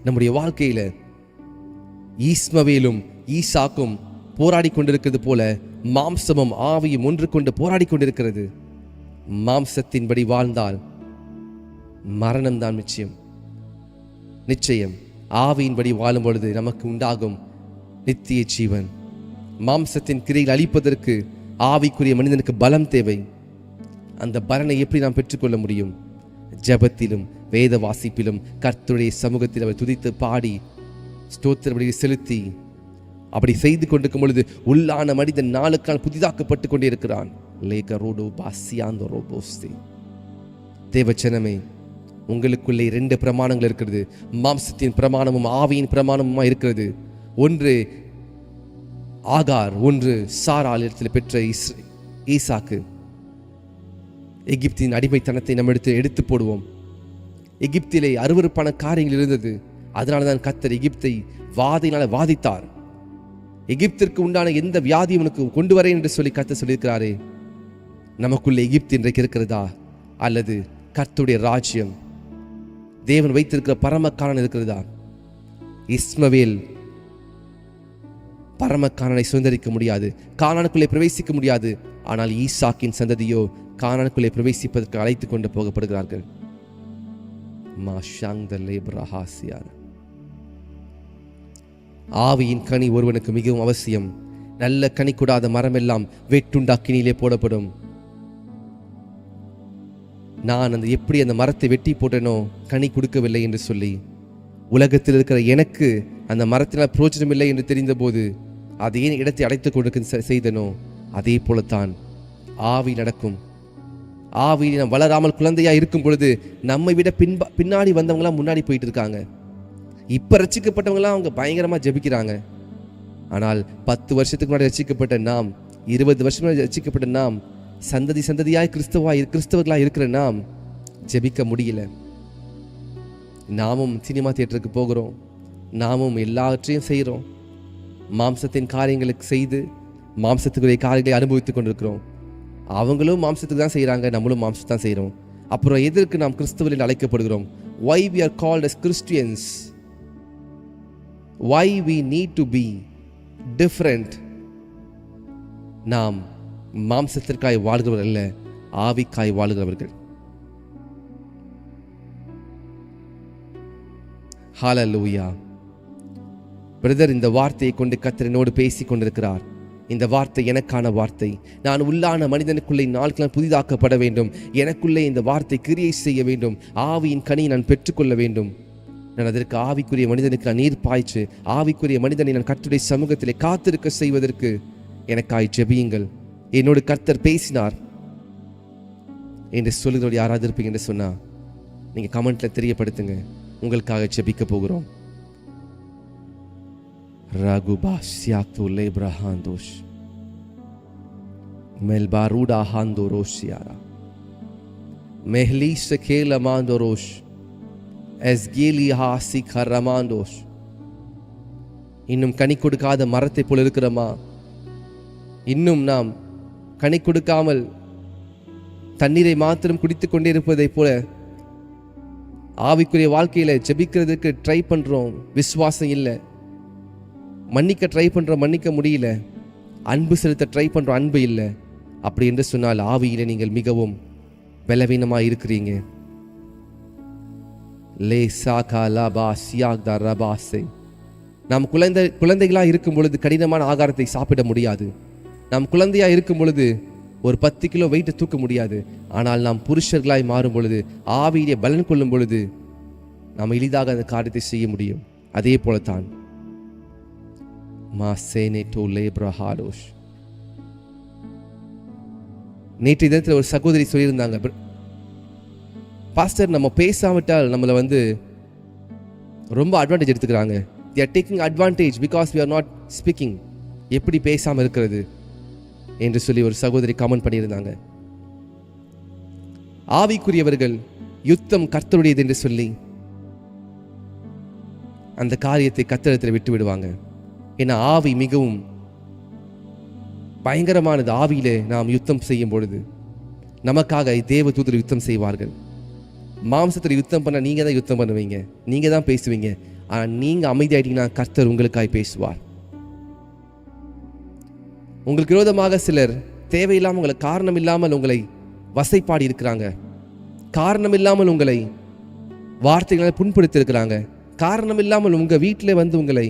நம்முடைய வாழ்க்கையில ஈஸ்மவேலும் ஈசாக்கும் போராடி கொண்டிருக்கிறது போல மாம்சமும் ஆவியும் ஒன்று கொண்டு போராடி கொண்டிருக்கிறது. மாம்சத்தின்படி வாழ்ந்தால் மரணம்தான் நிச்சயம். ஆவியின்படி வாழும் பொழுது நமக்கு உண்டாகும் நித்திய ஜீவன். மாம்சத்தின் கிரையில் அழிப்பதற்கு ஆவிக்குரிய மனிதனுக்கு பலம் தேவை. அந்த பலனை எப்படி நாம் பெற்றுக்கொள்ள முடியும்? ஜபத்திலும் வேத வாசிப்பிலும் கர்த்தருடைய சமூகத்தில் அவர் துதித்து பாடி ஸ்தோத்திர செலுத்தி அப்படி செய்து கொண்டிருக்கும் பொழுது உள்ளான மனிதன் நாளுக்கால் புதிதாக்கப்பட்டு கொண்டே இருக்கிறான். தேவச்சனமே, உங்களுக்குள்ளே 2 பிரமாணங்கள் இருக்கிறது. மாம்சத்தின் பிரமாணமும் ஆவியின் பிரமாணமுமா இருக்கிறது. ஒன்று ஆகார், ஒன்று சாராள் இடத்தில் பெற்ற ஈசாக்கு. எகிப்தின் அடிமைத்தனத்தை நம்ம எடுத்து போடுவோம். எகிப்திலே அருவருப்பான காரியங்கள் இருந்தது. அதனால தான் கர்த்தர் எகிப்தை வாதையினால வாதித்தார். எகிப்திற்கு உண்டான எந்த வியாதி உனக்கு கொண்டு வரேன் என்று சொல்லி கர்த்தர் சொல்லியிருக்கிறாரே. நமக்குள்ள எகிப்து இன்றைக்கு இருக்கிறதா? அல்லது கர்த்தருடைய ராஜ்யம் தேவன் வைத்திருக்கிற பரமக்காரன் இருக்கிறதா? இஸ்மவேல் பரமக்காரனை சுதந்திரிக்க முடியாது, கானானுக்குள்ளே பிரவேசிக்க முடியாது. ஆனால் ஈசாக்கின் சந்ததியோ கானானுக்குள்ளே பிரவேசிப்பதற்கு அழைத்துக் கொண்டு போகப்படுகிறார்கள். ஆவியின் கனி ஒருவனுக்கு மிகவும் அவசியம். நல்ல கனி கூடாத மரம் எல்லாம் வெட்டுண்டாக்கினிலே போடப்படும். நான் எப்படி அந்த மரத்தை வெட்டி போட்டேனோ கனி கொடுக்கவில்லை என்று சொல்லி உலகத்தில் இருக்கிற எனக்கு அந்த மரத்தினால் பிரோஜனம் இல்லை என்று தெரிந்த போது அதே இடத்தை அடைத்துக் கொடுக்க செய்தனோ அதே போலத்தான் ஆவி நடக்கும். ஆவியில் நாம் வளராமல் குழந்தையா இருக்கும் பொழுது நம்மை விட பின்னாடி வந்தவங்களாம் முன்னாடி போயிட்டு இருக்காங்க. இப்ப ரட்சிக்கப்பட்டவங்களாம் அவங்க பயங்கரமா ஜெபிக்கிறாங்க. ஆனால் 10 வருஷத்துக்கு முன்னாடி ரட்சிக்கப்பட்ட நாம், 20 வருஷம் முன்னாடி ரட்சிக்கப்பட்ட நாம், சந்ததியாய் கிறிஸ்தவர்களாக இருக்கிற நாம் ஜெபிக்க முடியல. நாமும் சினிமா தியேட்டருக்கு போகிறோம், நாமும் எல்லாவற்றையும் செய்கிறோம், மாம்சத்தின் காரியங்களுக்கு செய்து மாம்சத்துக்குரிய காரியங்களை அனுபவித்துக் கொண்டிருக்கிறோம். அவங்களும் மாம்சத்துக்கு தான் செய்கிறாங்க, நம்மளும் மாம்சத்தை தான் செய்கிறோம். அப்புறம் எதற்கு நாம் கிறிஸ்தவர்கள் அழைக்கப்படுகிறோம்? Why we are called as Christians? Why we need to be different? நாம் மாம்சத்திற்காய் வாழ்கிறவர்கள் அல்ல, ஆவிக்காய் வாழ்கிறவர்கள். ஹல்லேலூயா. பிரதர், இந்த வார்த்தையை கொண்டு கர்த்தரோடு பேசிக் கொண்டிருக்கிறார். இந்த வார்த்தை எனக்கான வார்த்தை. நான் உள்ளான மனிதனுக்குள்ளே நாட்கள் புதிதாக்கப்பட வேண்டும். எனக்குள்ளே இந்த வார்த்தை கிரியை செய்ய வேண்டும். ஆவியின் கனியை நான் பெற்றுக்கொள்ள வேண்டும். நான் அதற்கு ஆவிக்குரிய மனிதனுக்கு நான் நீர் பாய்ச்சு ஆவிக்குரிய மனிதனை நான் கர்த்தருடைய சமூகத்திலே காத்திருக்க செய்வதற்கு எனக்காய் ஜெபியுங்கள். என்னோடு கர்த்தர் பேசினார் என்று சொல்லுகிறோடு யாராவது இருப்பீங்க என்று சொன்னா நீங்க கமெண்ட்ல தெரியப்படுத்துங்க. உங்களுக்காக ஜெபிக்க போகிறோம். Raguba siatu lebrahandos melbaruda handorosiara mehli sekela mandoros esgeli hasi karamandos. இன்னும் கனி கொடுக்காத மரத்தை போல இருக்கிறோமா? இன்னும் நாம் கனி கொடுக்காமல் தண்ணீரை மாத்திரம் குடித்துக் கொண்டே இருப்பதை போல ஆவிக்குரிய வாழ்க்கையில ஜெபிக்கிறதுக்கு ட்ரை பண்றோம், விசுவாசம் இல்லை. மன்னிக்க ட்ரை பண்றோம், மன்னிக்க முடியல. அன்பு செலுத்த ட்ரை பண்றோம், அன்பு இல்லை. அப்படி என்று சொன்னால் ஆவியில நீங்கள் மிகவும் பலவீனமாக இருக்கிறீங்க. நாம் குழந்தைகளா இருக்கும் பொழுது கடினமான ஆகாரத்தை சாப்பிட முடியாது. நாம் குழந்தையா இருக்கும் பொழுது ஒரு 10 கிலோ வெயிட்டை தூக்க முடியாது. ஆனால் நாம் புருஷர்களாய் மாறும் பொழுது, ஆவியிலே பலன் கொள்ளும் பொழுது நாம் எளிதாக அந்த காரியத்தை செய்ய முடியும். அதே போலத்தான் நேற்று தினத்தில் ஒரு சகோதரி சொல்லியிருந்தாங்க, பாஸ்டர் நம்ம பேசாவிட்டால் நம்மளை ரொம்ப அட்வான்டேஜ் எடுத்துக்கிறாங்க. they are taking advantage because we are not speaking. எப்படி பேசாமல் இருக்கிறது என்று சொல்லி ஒரு சகோதரி கமெண்ட் பண்ணியிருந்தாங்க. ஆவிக்குரியவர்கள் யுத்தம் கர்த்தருடையது என்று சொல்லி அந்த காரியத்தை கர்த்தரிடத்தில் விட்டு விடுவாங்க. ஏன்னா ஆவி மிகவும் பயங்கரமானது. ஆவியிலே நாம் யுத்தம் செய்யும் பொழுது நமக்காக தேவ தூதர் யுத்தம் செய்வார்கள். மாம்சத்தில் யுத்தம் பண்ண நீங்க தான் யுத்தம் பண்ணுவீங்க, நீங்க தான் பேசுவீங்க. ஆனால் நீங்க அமைதியாயிட்டீங்கன்னா கர்த்தர் உங்களுக்காய் பேசுவார். உங்களுக்கு விரோதமாக சிலர் தேவையில்லாமல் உங்களை காரணம் இல்லாமல் உங்களை வசைப்பாடி இருக்கிறாங்க. காரணம் இல்லாமல் உங்களை வார்த்தைகளை புண்படுத்தி இருக்கிறாங்க. காரணம் இல்லாமல் உங்க வீட்டில் வந்து உங்களை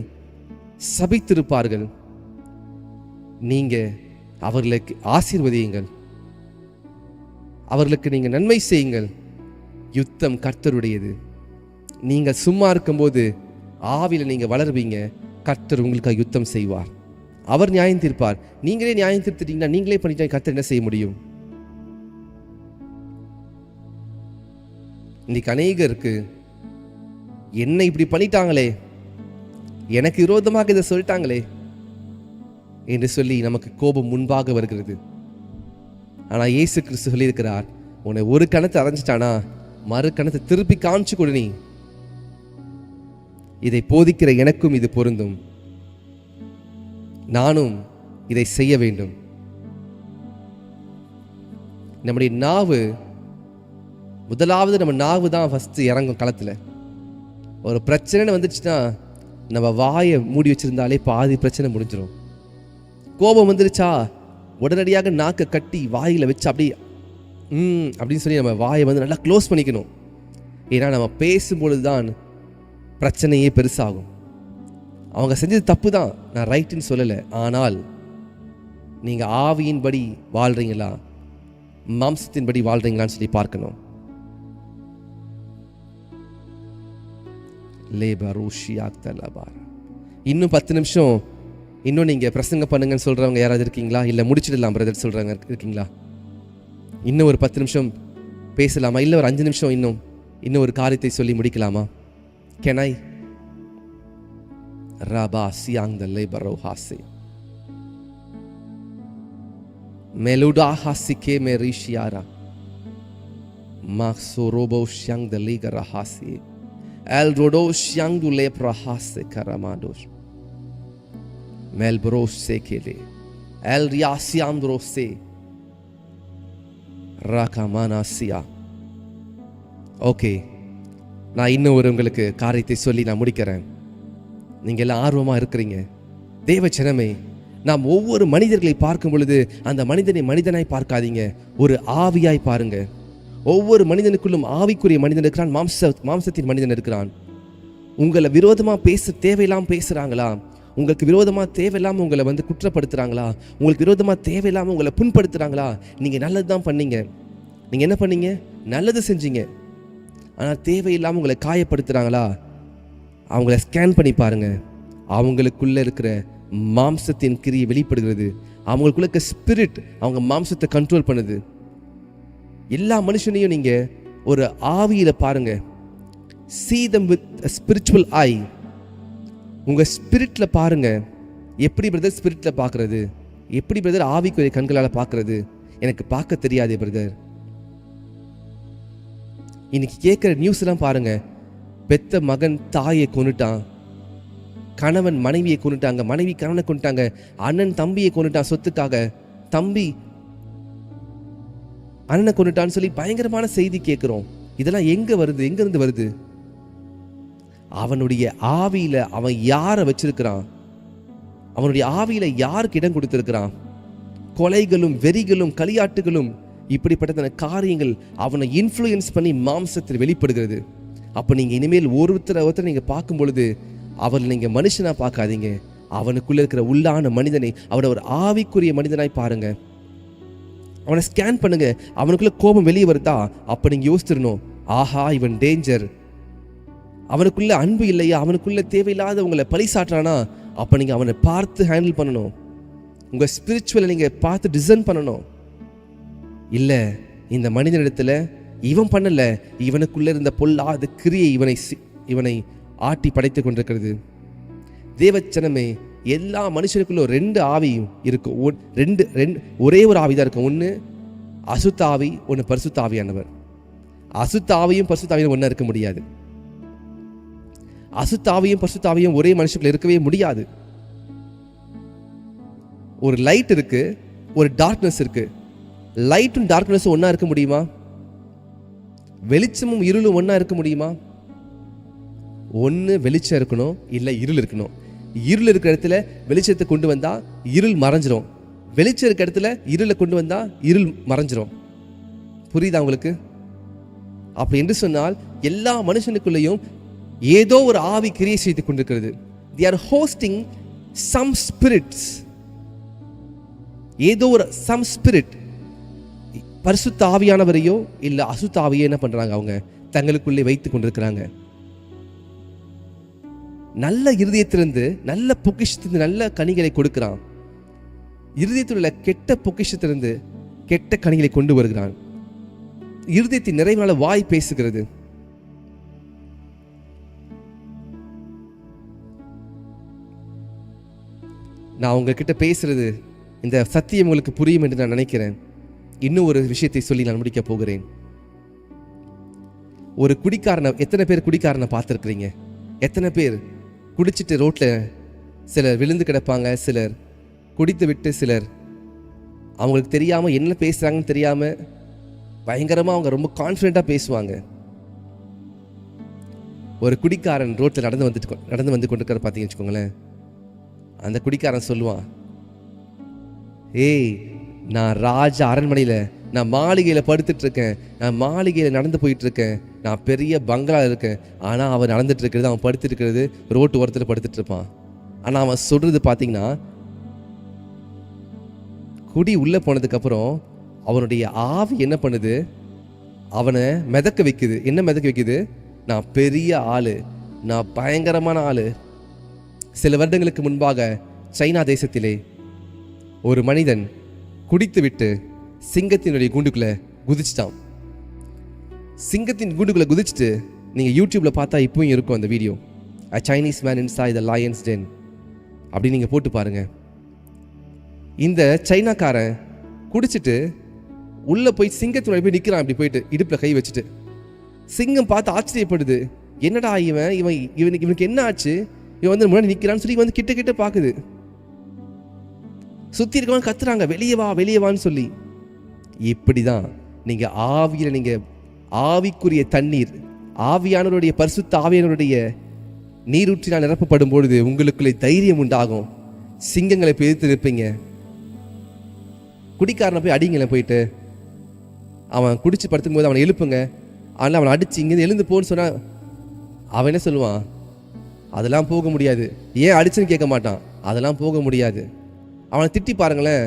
சபித்திருப்பார்கள். நீங்க அவர்களுக்கு ஆசீர்வதியுங்கள், அவர்களுக்கு நீங்க நன்மை செய்யுங்கள். யுத்தம் கர்த்தருடையது. நீங்க சும்மா இருக்கும்போது ஆவில நீங்க வளருவீங்க. கர்த்தர் உங்களுக்காக யுத்தம் செய்வார். அவர் நியாயம் தீர்ப்பார். நீங்களே நியாயம் தீர்த்துட்டீங்கன்னா நீங்களே பண்ணிட்டா கர்த்தர் என்ன செய்ய முடியும்? இன்னைக்கு அநேகருக்கு என்ன இப்படி பண்ணிட்டாங்களே, எனக்கு விரோதமாக இதை சொல்லிட்டாங்களே என்று சொல்லி நமக்கு கோபம் முன்பாக வருகிறது. ஆனா இயேசு கிறிஸ்து சொல்லியிருக்கிறார், உன்னை ஒரு கணத்தை அரைஞ்சிட்டானா மறு கணத்தை திருப்பி காமிச்சு கொடு. நீ இதை போதிக்கிற எனக்கும் இது பொருந்தும். நானும் இதை செய்ய வேண்டும். நம்முடைய நாவு, முதலாவது நம்ம நாவு தான் ஃபர்ஸ்ட் இறங்கும் களத்துல. ஒரு பிரச்சனைன்னு வந்துச்சுன்னா நம்ம வாயை மூடி வச்சிருந்தாலே பாதி பிரச்சனை முடிஞ்சிடும். கோபம் வந்துருச்சா உடனடியாக நாக்கை கட்டி வாயில வச்சு அப்படியே அப்படின்னு சொல்லி நம்ம வாயை வந்து நல்லா க்ளோஸ் பண்ணிக்கணும். ஏன்னா நம்ம பேசும்பொழுது தான் பிரச்சனையே பெருசாகும். அவங்க செஞ்சது தப்பு தான், நான் ரைட்டுன்னு சொல்லலை. ஆனால் நீங்கள் ஆவியின்படி வாழ்கிறீங்களா, மாம்சத்தின்படி வாழ்கிறீங்களான்னு சொல்லி பார்க்கணும். இன்னும் 10 நிமிஷம் இன்னும் நீங்கள் பிரசங்க பண்ணுங்கன்னு சொல்கிறவங்க யாராவது இருக்கீங்களா? இல்லை முடிச்சிடலாம் பிரதர் சொல்கிறவங்க இருக்கீங்களா? இன்னும் ஒரு 10 நிமிஷம் பேசலாமா? இல்லை ஒரு 5 நிமிஷம் இன்னும் ஒரு காரியத்தை சொல்லி முடிக்கலாமா? கேனாய் ராபா சியாங் த லேபரோ ஹாசி மெலுடா ஹாசிகே மே ரிஷியாரா மாக்ஸோரோபோ ஷியாங் த லீகரா ஹாசி எல் ரோடோ ஷியாங் டு லேப்ரா ஹாசி கரமாடோஷ் மெல்பரோ சேகேலே எல் ரியாசியாம் ரோசே ராகமானாசியா. ஓகே, நான் இன்னும் ஒரு உங்களுக்கு காரியத்தை சொல்லி நான் முடிக்கிறேன். நீங்கள் எல்லாம் ஆர்வமாக இருக்கிறீங்க. தேவச்சனமே, நாம் ஒவ்வொரு மனிதர்களை பார்க்கும் பொழுது அந்த மனிதனை மனிதனாய் பார்க்காதீங்க, ஒரு ஆவியாய் பாருங்க. ஒவ்வொரு மனிதனுக்குள்ளும் ஆவிக்குரிய மனிதன் இருக்கிறான், மாம்சத்தின் மனிதன் இருக்கிறான். உங்களை விரோதமாக தேவையில்லாமல் பேசுகிறாங்களா? உங்களுக்கு விரோதமாக தேவையில்லாமல் உங்களை வந்து குற்றப்படுத்துகிறாங்களா? உங்களுக்கு விரோதமாக தேவையில்லாமல் உங்களை புண்படுத்துகிறாங்களா? நீங்கள் நல்லது தான் பண்ணீங்க. நீங்கள் என்ன பண்ணீங்க? நல்லது செஞ்சீங்க. ஆனால் தேவையில்லாமல் உங்களை காயப்படுத்துகிறாங்களா? அவங்கள ஸ்கேன் பண்ணி பாருங்க. அவங்களுக்குள்ளே இருக்கிற மாம்சத்தின் கிரியை வெளிப்படுகிறது. அவங்களுக்குள்ள இருக்க ஸ்பிரிட் அவங்க மாம்சத்தை கண்ட்ரோல் பண்ணுது. எல்லா மனுஷனையும் நீங்கள் ஒரு ஆவியில் பாருங்க. See them with a spiritual eye. உங்கள் ஸ்பிரிட்டில் பாருங்க. எப்படி பிரதர் ஸ்பிரிட்டில் பார்க்குறது? எப்படி பிரதர் ஆவிக்குரிய கண்களால் பார்க்குறது? எனக்கு பார்க்க தெரியாதே பிரதர். இன்னைக்கு கேட்குற நியூஸ்லாம் பாருங்க. பெத்த மகன் தாயை கொன்னுட்டான், கணவன் மனைவியை கொன்னுட்டாங்க, மனைவி கணவனை கொன்னுட்டாங்க, அண்ணன் தம்பியை கொன்னுட்டான் சொத்துக்காக, தம்பி அண்ணனை கொன்னுட்டான்னு சொல்லி பயங்கரமான செய்தி கேட்குறோம். இதெல்லாம் எங்கே வருது? எங்கேருந்து வருது? அவனுடைய ஆவியில அவன் யாரை வச்சிருக்கிறான்? அவனுடைய ஆவியில யாருக்கு இடம் கொடுத்திருக்கிறான்? கொலைகளும் வெறிகளும் களியாட்டுகளும் இப்படிப்பட்ட காரியங்கள் அவனை இன்ஃப்ளூயன்ஸ் பண்ணி மாம்சத்தில் வெளிப்படுகிறது. அப்போ நீங்கள் இனிமேல் ஒருத்தரை நீங்கள் பார்க்கும் பொழுது அவனை நீங்கள் மனுஷனாக பார்க்காதீங்க. அவனுக்குள்ளே இருக்கிற உள்ளான மனிதனை, அவனை ஒரு ஆவிக்குரிய மனிதனாய் பாருங்க. அவனை ஸ்கேன் பண்ணுங்க. அவனுக்குள்ள கோபம் வெளியே வருதா? அப்போ நீங்கள் யோசிச்சிடணும், ஆஹா இவன் டேஞ்சர். அவனுக்குள்ள அன்பு இல்லையா? அவனுக்குள்ள தேவையில்லாத உங்களை பழி சாட்டுறானா? அப்போ நீங்கள் அவனை பார்த்து ஹேண்டில் பண்ணணும். உங்கள் ஸ்பிரிச்சுவலை நீங்கள் பார்த்து டிசைன் பண்ணணும். இல்லை, இந்த மனிதனிடத்தில் இவன் பண்ணல, இவனுக்குள்ள இருந்த பொல்லாத கிரியை இவனை ஆட்டி படைத்து கொண்டிருக்கிறது. தேவச்சனமே, எல்லா மனுஷனுக்குள்ள 2 ஆவியும் இருக்கும். ஒரே ஒரு ஆவி தான் இருக்கும். ஒன்று அசுத்த ஆவி, ஒன்று பரிசுத்த ஆவியானவர். அசுத்த ஆவியும் பரிசுத்த ஆவியும் ஒன்றா இருக்க முடியாது. அசுத்த ஆவியும் பரிசுத்த ஆவியும் ஒரே மனுஷனுக்குள்ள இருக்கவே முடியாது. ஒரு லைட் இருக்கு, ஒரு டார்க்னஸ் இருக்கு. லைட்டும் டார்க்னஸும் ஒன்றா இருக்க முடியுமா? வெளிச்சமும் இருளும் ஒன்றா இருக்க முடியுமா? ஒன்று வெளிச்சம் இருக்கணும், இல்லை இருள் இருக்கணும். இருள் இருக்கிற இடத்துல வெளிச்சத்தை கொண்டு வந்தால் இருள் மறைஞ்சிரும். வெளிச்சம் இருக்க இடத்துல இருளை கொண்டு வந்தா இருள் மறைஞ்சிரும். புரியுதா உங்களுக்கு? அப்படி என்று சொன்னால் எல்லா மனுஷனுக்குள்ளேயும் ஏதோ ஒரு ஆவி கிரியை செய்து கொண்டிருக்கிறது. they are hosting some spirits. ஏதோ ஒரு some spirit, பரிசுத்த ஆவியானவரையோ இல்ல அசுத்த ஆவியோ என்ன பண்றாங்க, அவங்க தங்களுக்குள்ளே வைத்துக் கொண்டிருக்கிறாங்க. நல்ல இருதயத்திலிருந்து, நல்ல பொக்கிஷத்திலிருந்து நல்ல கனிகளை கொடுக்கிறான். இருதயத்தில் உள்ள கெட்ட பொக்கிஷத்திலிருந்து கெட்ட கனிகளை கொண்டு வருகிறான். இருதயத்தின் நிறைவான வாய் பேசுகிறது. நான் உங்ககிட்ட பேசுறது, இந்த சத்தியம் உங்களுக்கு புரியும் என்று நான் நினைக்கிறேன். இன்னும் ஒரு விஷயத்தை சொல்லி நான் முடிக்க போகிறேன். ஒரு குடிக்காரனை, எத்தனை பேர் குடிக்காரனை பார்த்துருக்கிறீங்க? எத்தனை பேர் குடிச்சிட்டு ரோட்ல சிலர் விழுந்து கிடப்பாங்க, சிலர் குடித்து விட்டு, சிலர் அவங்களுக்கு தெரியாம என்ன பேசுறாங்கன்னு தெரியாம பயங்கரமா அவங்க ரொம்ப கான்ஃபிடென்ட்டா பேசுவாங்க. ஒரு குடிக்காரன் ரோட்ல நடந்து வந்து கொண்டிருக்கிற பார்த்தீங்கன்னு வச்சுக்கோங்களேன். அந்த குடிக்காரன் சொல்லுவான், ஏய் நான் ராஜா அரண்மனையில், நான் மாளிகையில் படுத்துட்டு இருக்கேன், நான் மாளிகையில் நடந்து போயிட்டு இருக்கேன், நான் பெரிய பங்களா இருக்கேன். ஆனால் அவன் நடந்துட்டு இருக்கிறது, அவன் படுத்துட்டு இருக்கிறது ரோட்டு ஓரத்தில் படுத்துட்டு இருப்பான். ஆனால் அவன் சொல்றது பார்த்தீங்கன்னா, குடி உள்ளே போனதுக்கப்புறம் அவனுடைய ஆவி என்ன பண்ணுது, அவனை மிதக்க வைக்குது. என்ன மிதக்க வைக்குது? நான் பெரிய ஆளு, நான் பயங்கரமான ஆளு. சில வருடங்களுக்கு முன்பாக சைனா தேசத்திலே ஒரு மனிதன் குடித்து விட்டு சிங்கத்தினுடைய கூண்டுக்குள்ள குதிச்சிட்டான். சிங்கத்தின் கூண்டுக்குள்ள குதிச்சுட்டு, நீங்க யூடியூப்ல பார்த்தா இப்பவும் இருக்கும் அந்த video, A Chinese man inside the lion's den அப்படி நீங்க போட்டு பாருங்க. இந்த சைனாக்காரன் குடிச்சிட்டு உள்ள போய் சிங்கத்தினுடைய போய் நிற்கிறான். அப்படி போயிட்டு இடுப்புல கை வச்சுட்டு சிங்கம் பார்த்து ஆச்சரியப்படுது. என்னடா இவனுக்கு என்ன ஆச்சு, இவன் வந்து முன்னாடி நிற்கிறான்னு சொல்லி வந்து கிட்ட கிட்ட பார்க்குது. சுத்தி இருக்கவங்க கத்துறாங்க, வெளியே வா வெளியே வான்னு சொல்லி. இப்படிதான் நீங்க ஆவியில, நீங்க ஆவிக்குரிய தண்ணீர், ஆவியானவருடைய பரிசுத்த ஆவியானவருடைய நீரூற்றினால் நிரப்பப்படும் பொழுது உங்களுக்குள்ளே தைரியம் உண்டாகும். சிங்கங்களை எதிர்த்து நிற்பீங்க. குடிக்காரனை போய் அடிங்களை போயிட்டு, அவன் குடிச்சு படுத்துக்கும் போது அவனை எழுப்புங்க, ஆனால் அவனை அடிச்சு இங்கேருந்து எழுந்து போன்னு சொன்னா அவன் என்ன சொல்லுவான், அதெல்லாம் போக முடியாது. ஏன் அடிச்சுன்னு கேட்க மாட்டான், அதெல்லாம் போக முடியாது. அவனை திட்டி பாருங்களேன்,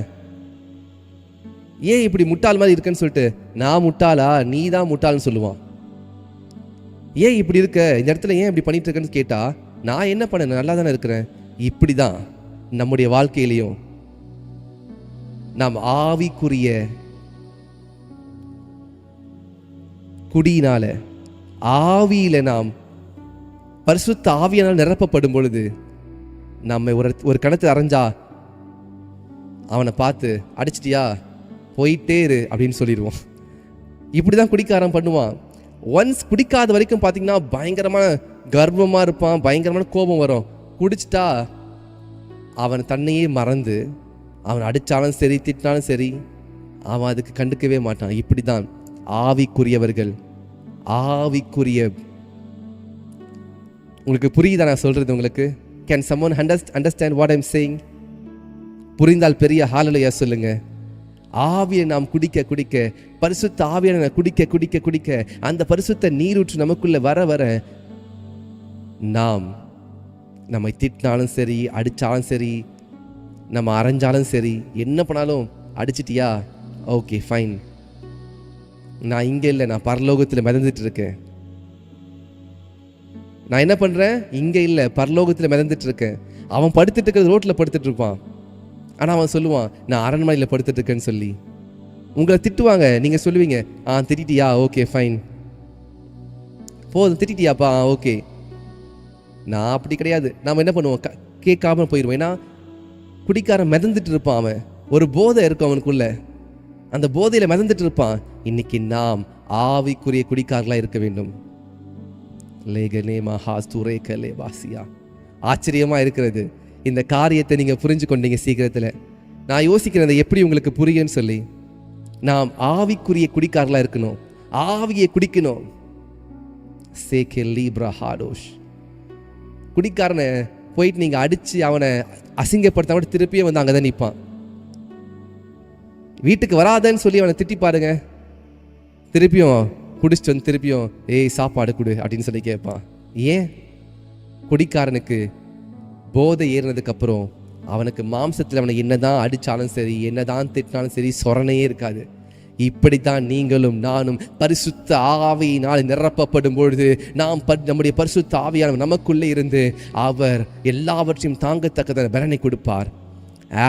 ஏன் இப்படி முட்டாள் மாதிரி இருக்குன்னு சொல்லிட்டு, நான் முட்டாளா நீ தான் முட்டாள்னு சொல்லுவான். ஏன் இப்படி இருக்க, இந்த இடத்துல ஏன் இப்படி பண்ணிட்டு இருக்கேன்னு கேட்டா, நான் என்ன பண்ண, நல்லா தானே இருக்கிறேன். இப்படிதான் நம்முடைய வாழ்க்கையிலையும் நாம் ஆவிக்குரிய குடியினால, ஆவியில நாம் பரிசுத்த ஆவியானால் நிரப்பப்படும் பொழுது நம்ம ஒரு கணத்தை அரைஞ்சா அவனை பார்த்து அடிச்சிட்டியா போயிட்டே இரு அப்படின்னு சொல்லிடுவோம். இப்படிதான் குடிக்காரன் பண்ணுவான். ஒன்ஸ் குடிக்காத வரைக்கும் பார்த்தீங்கன்னா பயங்கரமான கர்வமா இருப்பான், பயங்கரமான கோபம் வரும். குடிச்சிட்டா அவன் தன்னையே மறந்து, அவன் அடித்தாலும் சரி திட்டினாலும் சரி அவன் அதுக்கு கண்டுக்கவே மாட்டான். இப்படிதான் ஆவிக்குரியவர்கள், ஆவிக்குரிய, உங்களுக்கு புரியுதா நான் சொல்றது? உங்களுக்கு can someone understand what I'm saying? புரிந்தால் பெரிய ஹalleluya சொல்லுங்க. ஆவியை நாம் குடிக்க குடிக்க, பரிசுத்த ஆவியை குடிக்க குடிக்க குடிக்க, அந்த பரிசுத்த நீரூற்று நமக்குள்ள வர வர நாம் நம்மை திட்டினாலும் சரி, அடித்தாலும் சரி, நம்ம அரைஞ்சாலும் சரி, என்ன பண்ணாலும், அடிச்சிட்டியா ஓகே ஃபைன், நான் இங்கே இல்லை, நான் பரலோகத்தில் மிதந்துட்டு இருக்கேன். நான் என்ன பண்ணுறேன், இங்கே இல்லை பரலோகத்தில் மிதந்துட்டு இருக்கேன். அவன் படுத்துட்டு இருக்கிறது ரோட்டில் படுத்துட்டு இருப்பான். ஆனால் அவன் சொல்லுவான் நான் அரண்மனையில் படுத்துட்டு இருக்கேன்னு சொல்லி. உங்களை திட்டுவாங்க, நீங்கள் சொல்லுவீங்க திட்டிட்டியா ஓகே ஃபைன், போதும் திட்டிட்டியாப்பா ஓகே. நான் அப்படி கிடையாது. நாம் என்ன பண்ணுவோம், கேட்காம போயிடுவோம். ஏன்னா குடிக்காரன் மிதந்துட்டு இருப்பான், அவன் ஒரு போதை இருக்கும் அவனுக்குள்ள, அந்த போதையில் மிதந்துட்டு இருப்பான். இன்னைக்கு நாம் ஆவிக்குரிய குடிக்காரர்களாக இருக்க வேண்டும். ஆச்சரியமா இருக்கிறது இந்த காரியத்தை நீங்க புரிஞ்சு கொண்டீங்க சீக்கிரத்தில். நான் யோசிக்கிறேன் எப்படி உங்களுக்கு புரியுன்னு சொல்லி. நாம் ஆவிக்குரிய குடிக்காரர்களா இருக்கணும், ஆவியை குடிக்கணும். குடிக்காரனை போயிட்டு நீங்க அடிச்சு அவனை அசிங்கப்படுத்த திருப்பியே வந்து அங்கதான் நிற்பான். வீட்டுக்கு வராதன்னு சொல்லி அவனை திட்டி பாருங்க, திருப்பியும் குடிச்சிட்டு வந்து திருப்பியும் ஏய் சாப்பாடு கொடு அப்படின்னு சொல்லி கேட்பான். ஏன்? குடிக்காரனுக்கு போதை ஏறினதுக்கு அப்புறம் அவனுக்கு மாம்சத்தில் அவனை என்னதான் அடித்தாலும் சரி, என்னதான் திட்டினாலும் சரி, சொரணையே இருக்காது. இப்படித்தான் நீங்களும் நானும் பரிசுத்த ஆவியினால் நிரப்பப்படும் பொழுது நம்முடைய பரிசுத்த ஆவியானவர் நமக்குள்ளே இருந்து அவர் எல்லாவற்றையும் தாங்கத்தக்கத பலனை கொடுப்பார்.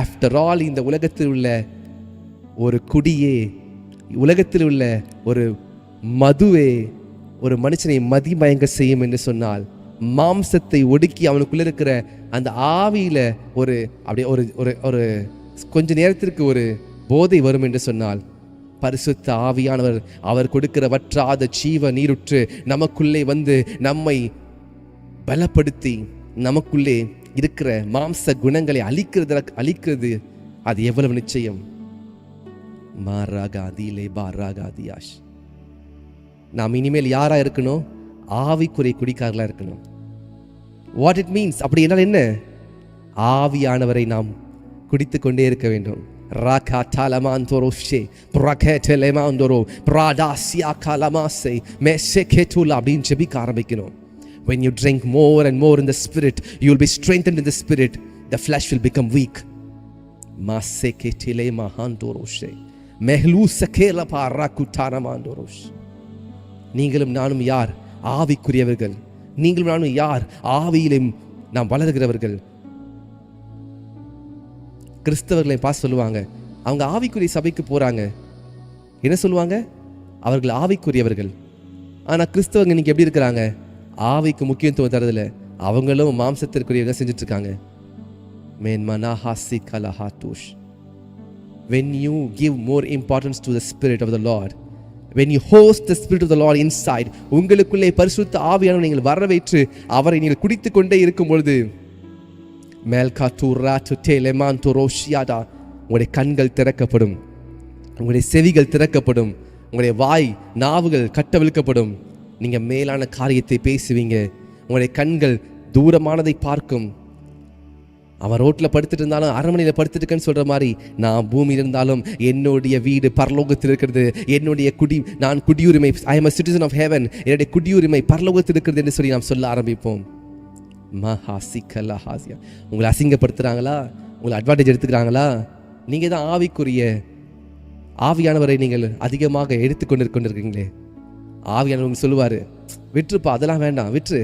ஆஃப்டர் ஆல், இந்த உலகத்தில் உள்ள ஒரு குடியே, உலகத்தில் உள்ள ஒரு மதுவே ஒரு மனுஷனை மதிமயங்க செய்யும் என்று சொன்னால், மாம்சத்தை ஒடுக்கி அவனுக்குள்ள இருக்கிற அந்த ஆவியில ஒரு அப்படியே ஒரு ஒரு ஒரு கொஞ்ச நேரத்திற்கு ஒரு போதை வரும் என்று சொன்னால், பரிசுத்த ஆவியானவர் அவர் கொடுக்கிற வற்றாத ஜீவ நீருற்று நமக்குள்ளே வந்து நம்மை பலப்படுத்தி நமக்குள்ளே இருக்கிற மாம்ச குணங்களை அழிக்கிறது. அது எவ்வளவு நிச்சயம். நாம் இனிமேல் யாரா இருக்கணும்? ஆவிக்குரிய குடிக்காரர்களா இருக்கணும். வாட் இட் மீன்ஸ், அப்படி என்றால் என்ன? ஆவியானவரை நாம் குடித்து கொண்டே இருக்க வேண்டும். அப்படின்னு ஜெபிக்க ஆரம்பிக்கணும். When you drink more and more in the spirit, you will be strengthened in the spirit. The flesh will become weak. நீங்களும் நானும் யார்? ஆவிக்குரியவர்கள். நீங்களும் நானும் யார்? ஆவியிலும் நாம் வளர்கிறவர்கள். கிறிஸ்தவர்களை பார்த்து சொல்லுவாங்க, அவங்க ஆவிக்குரிய சபைக்கு போறாங்க, என்ன சொல்லுவாங்க? அவர்கள் ஆவிக்குரியவர்கள். ஆனா கிறிஸ்தவங்க இன்னைக்கு எப்படி இருக்கிறாங்க? ஆவிக்கு முக்கியத்துவம் தரதில்ல, அவங்களும் மாம்சத்திற்குரியவங்க செஞ்சுட்டு இருக்காங்க. When you give more importance to the Spirit of the Lord, when you host the Spirit of the Lord inside, உங்களுக்குள்ளே பரிசுத்த ஆவியானவரை நீங்கள் வரவேற்று அவரை நீங்கள் குடித்துக் கொண்டே இருக்கும் பொழுது, உங்களுடைய கண்கள் திறக்கப்படும், உங்களுடைய செவிகள் திறக்கப்படும், உங்களுடைய வாய் நாவுகள் கட்டவிழ்க்கப்படும். நீங்க மேலான காரியத்தை பேசுவீங்க. உங்களுடைய கண்கள் தூரமானதை பார்க்கும். அவன் ரோட்டில் படுத்துட்டு இருந்தாலும், அரண்மனையில் படுத்துட்டு இருக்கேன்னு சொல்ற மாதிரி, நான் பூமியில் இருந்தாலும் என்னுடைய வீடு பரலோகத்தில் இருக்கிறது, என்னுடைய நான் குடியுரிமை, I am a citizen of heaven, என்னுடைய குடியுரிமை பரலோகத்தில் இருக்கிறது என்று சொல்லி நாம் சொல்ல ஆரம்பிப்போம். உங்களை அசிங்கப்படுத்துறாங்களா? உங்களை அட்வான்டேஜ் எடுத்துக்கிறாங்களா? நீங்க தான் ஆவியானவரை நீங்கள் அதிகமாக எடுத்துக்கொண்டிருக்கீங்களே. ஆவியானவர் உங்களுக்கு சொல்லுவாரு, விட்டுருப்பா, அதெல்லாம் வேண்டாம், விட்டுரு,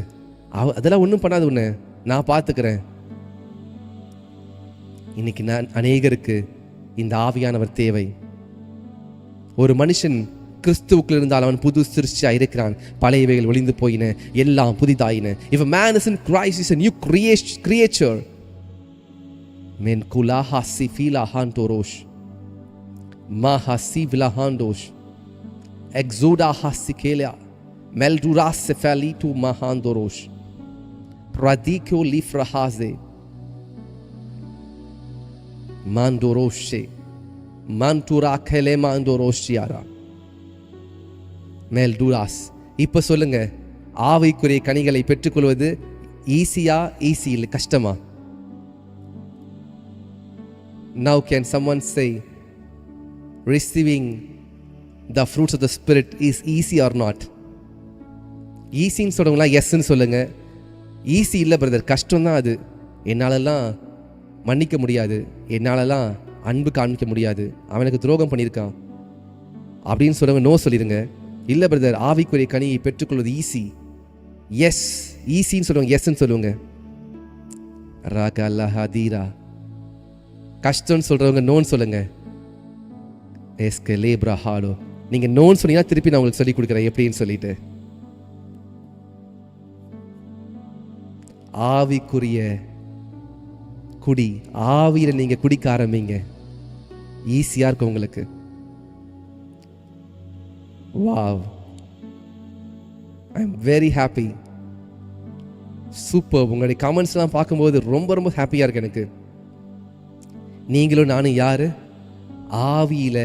அதெல்லாம் ஒன்றும் பண்ணாது, ஒன்று நான் பார்த்துக்கிறேன். இன்னைக்கு அநேகருக்கு இந்த ஆவியானவர் தேவை. ஒரு மனுஷன் கிறிஸ்துவுக்குள் இருந்தால் அவன் புது சிருஷ்டியா இருக்கிறான், பழையவைகள் ஒளிந்து போயின, எல்லாம் புதிதாயின. If a man is in Christ, he is a new creature. Men kulaha sifila hantoros maha sivla handos exoda hasikela meldura sefalitu mahandoros pradikyo lifrahaze mandoroshe mantura kele mandoroshiara மெல்டுராஸ். இப்போ சொல்லுங்க, ஆவிக்குரிய கனிகளை பெற்றுக்கொள்வது ஈஸியா? ஈஸி இல்லை, கஷ்டமா? Now can someone say receiving the fruits of the spirit is easy or not? ஈஸின்னு சொல்றவங்களா எஸ்ன்னு சொல்லுங்க. ஈஸி இல்லை பிரதர், கஷ்டம் தான் அது. என்னாலெல்லாம் மன்னிக்க முடியாது, என்னாலெல்லாம் அன்பு காமிக்க முடியாது, அவனுக்கு துரோகம் பண்ணியிருக்கான் அப்படின்னு சொல்றவங்க நோ சொல்லிடுங்க. இல்லை பிரதர், ஆவிக்குரிய கனியை பெற்றுக்கொள்வது ஈஸி. எஸ், ஈஸின்னு சொல்லுவாங்க, எஸ்ன்னு சொல்லுவாங்க. ராகலஹதீரா. கஷ்டம்னு சொல்றவங்க நோன்னு சொல்லுங்க. எஸ்கலேப்ரஹாலோ. நீங்க நோன்னு சொன்னீங்கன்னா திருப்பி நான் உங்களுக்கு சொல்லி கொடுக்குறேன் எப்படின்னு சொல்லிட்டு. ஆவிக்குரிய குடி, ஆவியில நீங்க குடிக்க ஆரம்பிங்க, ஈஸியா இருக்கும் உங்களுக்கு. Wow, I am very happy. Super. உங்களுடைய கமெண்ட்ஸ்லாம் பார்க்கும்போது ரொம்ப ரொம்ப ஹாப்பியாக இருக்கு எனக்கு. நீங்களும் நானும் யாரு? ஆவியில.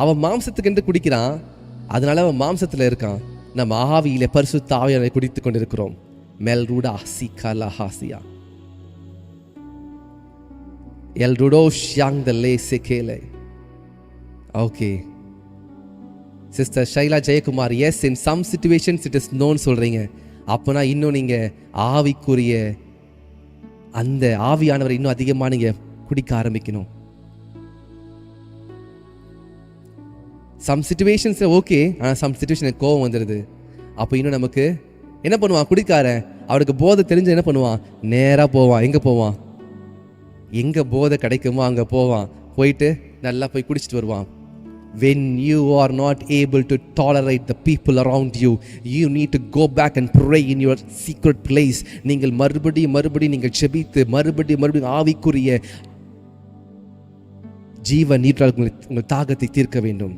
அவன் மாம்சத்துக்கு என்று குடிக்கிறான், அதனால அவன் மாம்சத்தில் இருக்கான். நம்ம ஆவியில பரிசுத்த ஆவியானவரை குடித்து கொண்டிருக்கிறோம். மெல்ருடா சிகலா ஹாசியா எல்ருடோ ஷியாங் த லே செகேலே okay sister Shaila Jayakumar, yes in some situations it is நோன்னு சொல்கிறீங்க. அப்போனா இன்னும் நீங்கள் ஆவிக்குரிய அந்த ஆவியானவரை இன்னும் அதிகமாக நீங்கள் குடிக்க ஆரம்பிக்கணும். சம் சிச்சுவேஷன்ஸ் ஓகே, ஆனால் சம் சிச்சுவேஷனுக்கு கோவம் வந்துடுது. அப்போ இன்னும் நமக்கு என்ன பண்ணுவான் குடிக்காரன், அவனுக்கு போதை தெரிஞ்சு என்ன பண்ணுவான், நேராக போவான். எங்கே போவான், எங்கே போதை கிடைக்குமோ அங்கே போவான். போயிட்டு நல்லா போய் குடிச்சிட்டு வருவான். When you are not able to tolerate the people around you, you need to go back and pray in your secret place. நீங்கள் மறுபடியும் நீங்கள் ஜெபித்து மறுபடியும் ஆவிக்குரிய ஜீவ நீரால் உங்கள் தாகத்தை தீர்க்க வேண்டும்.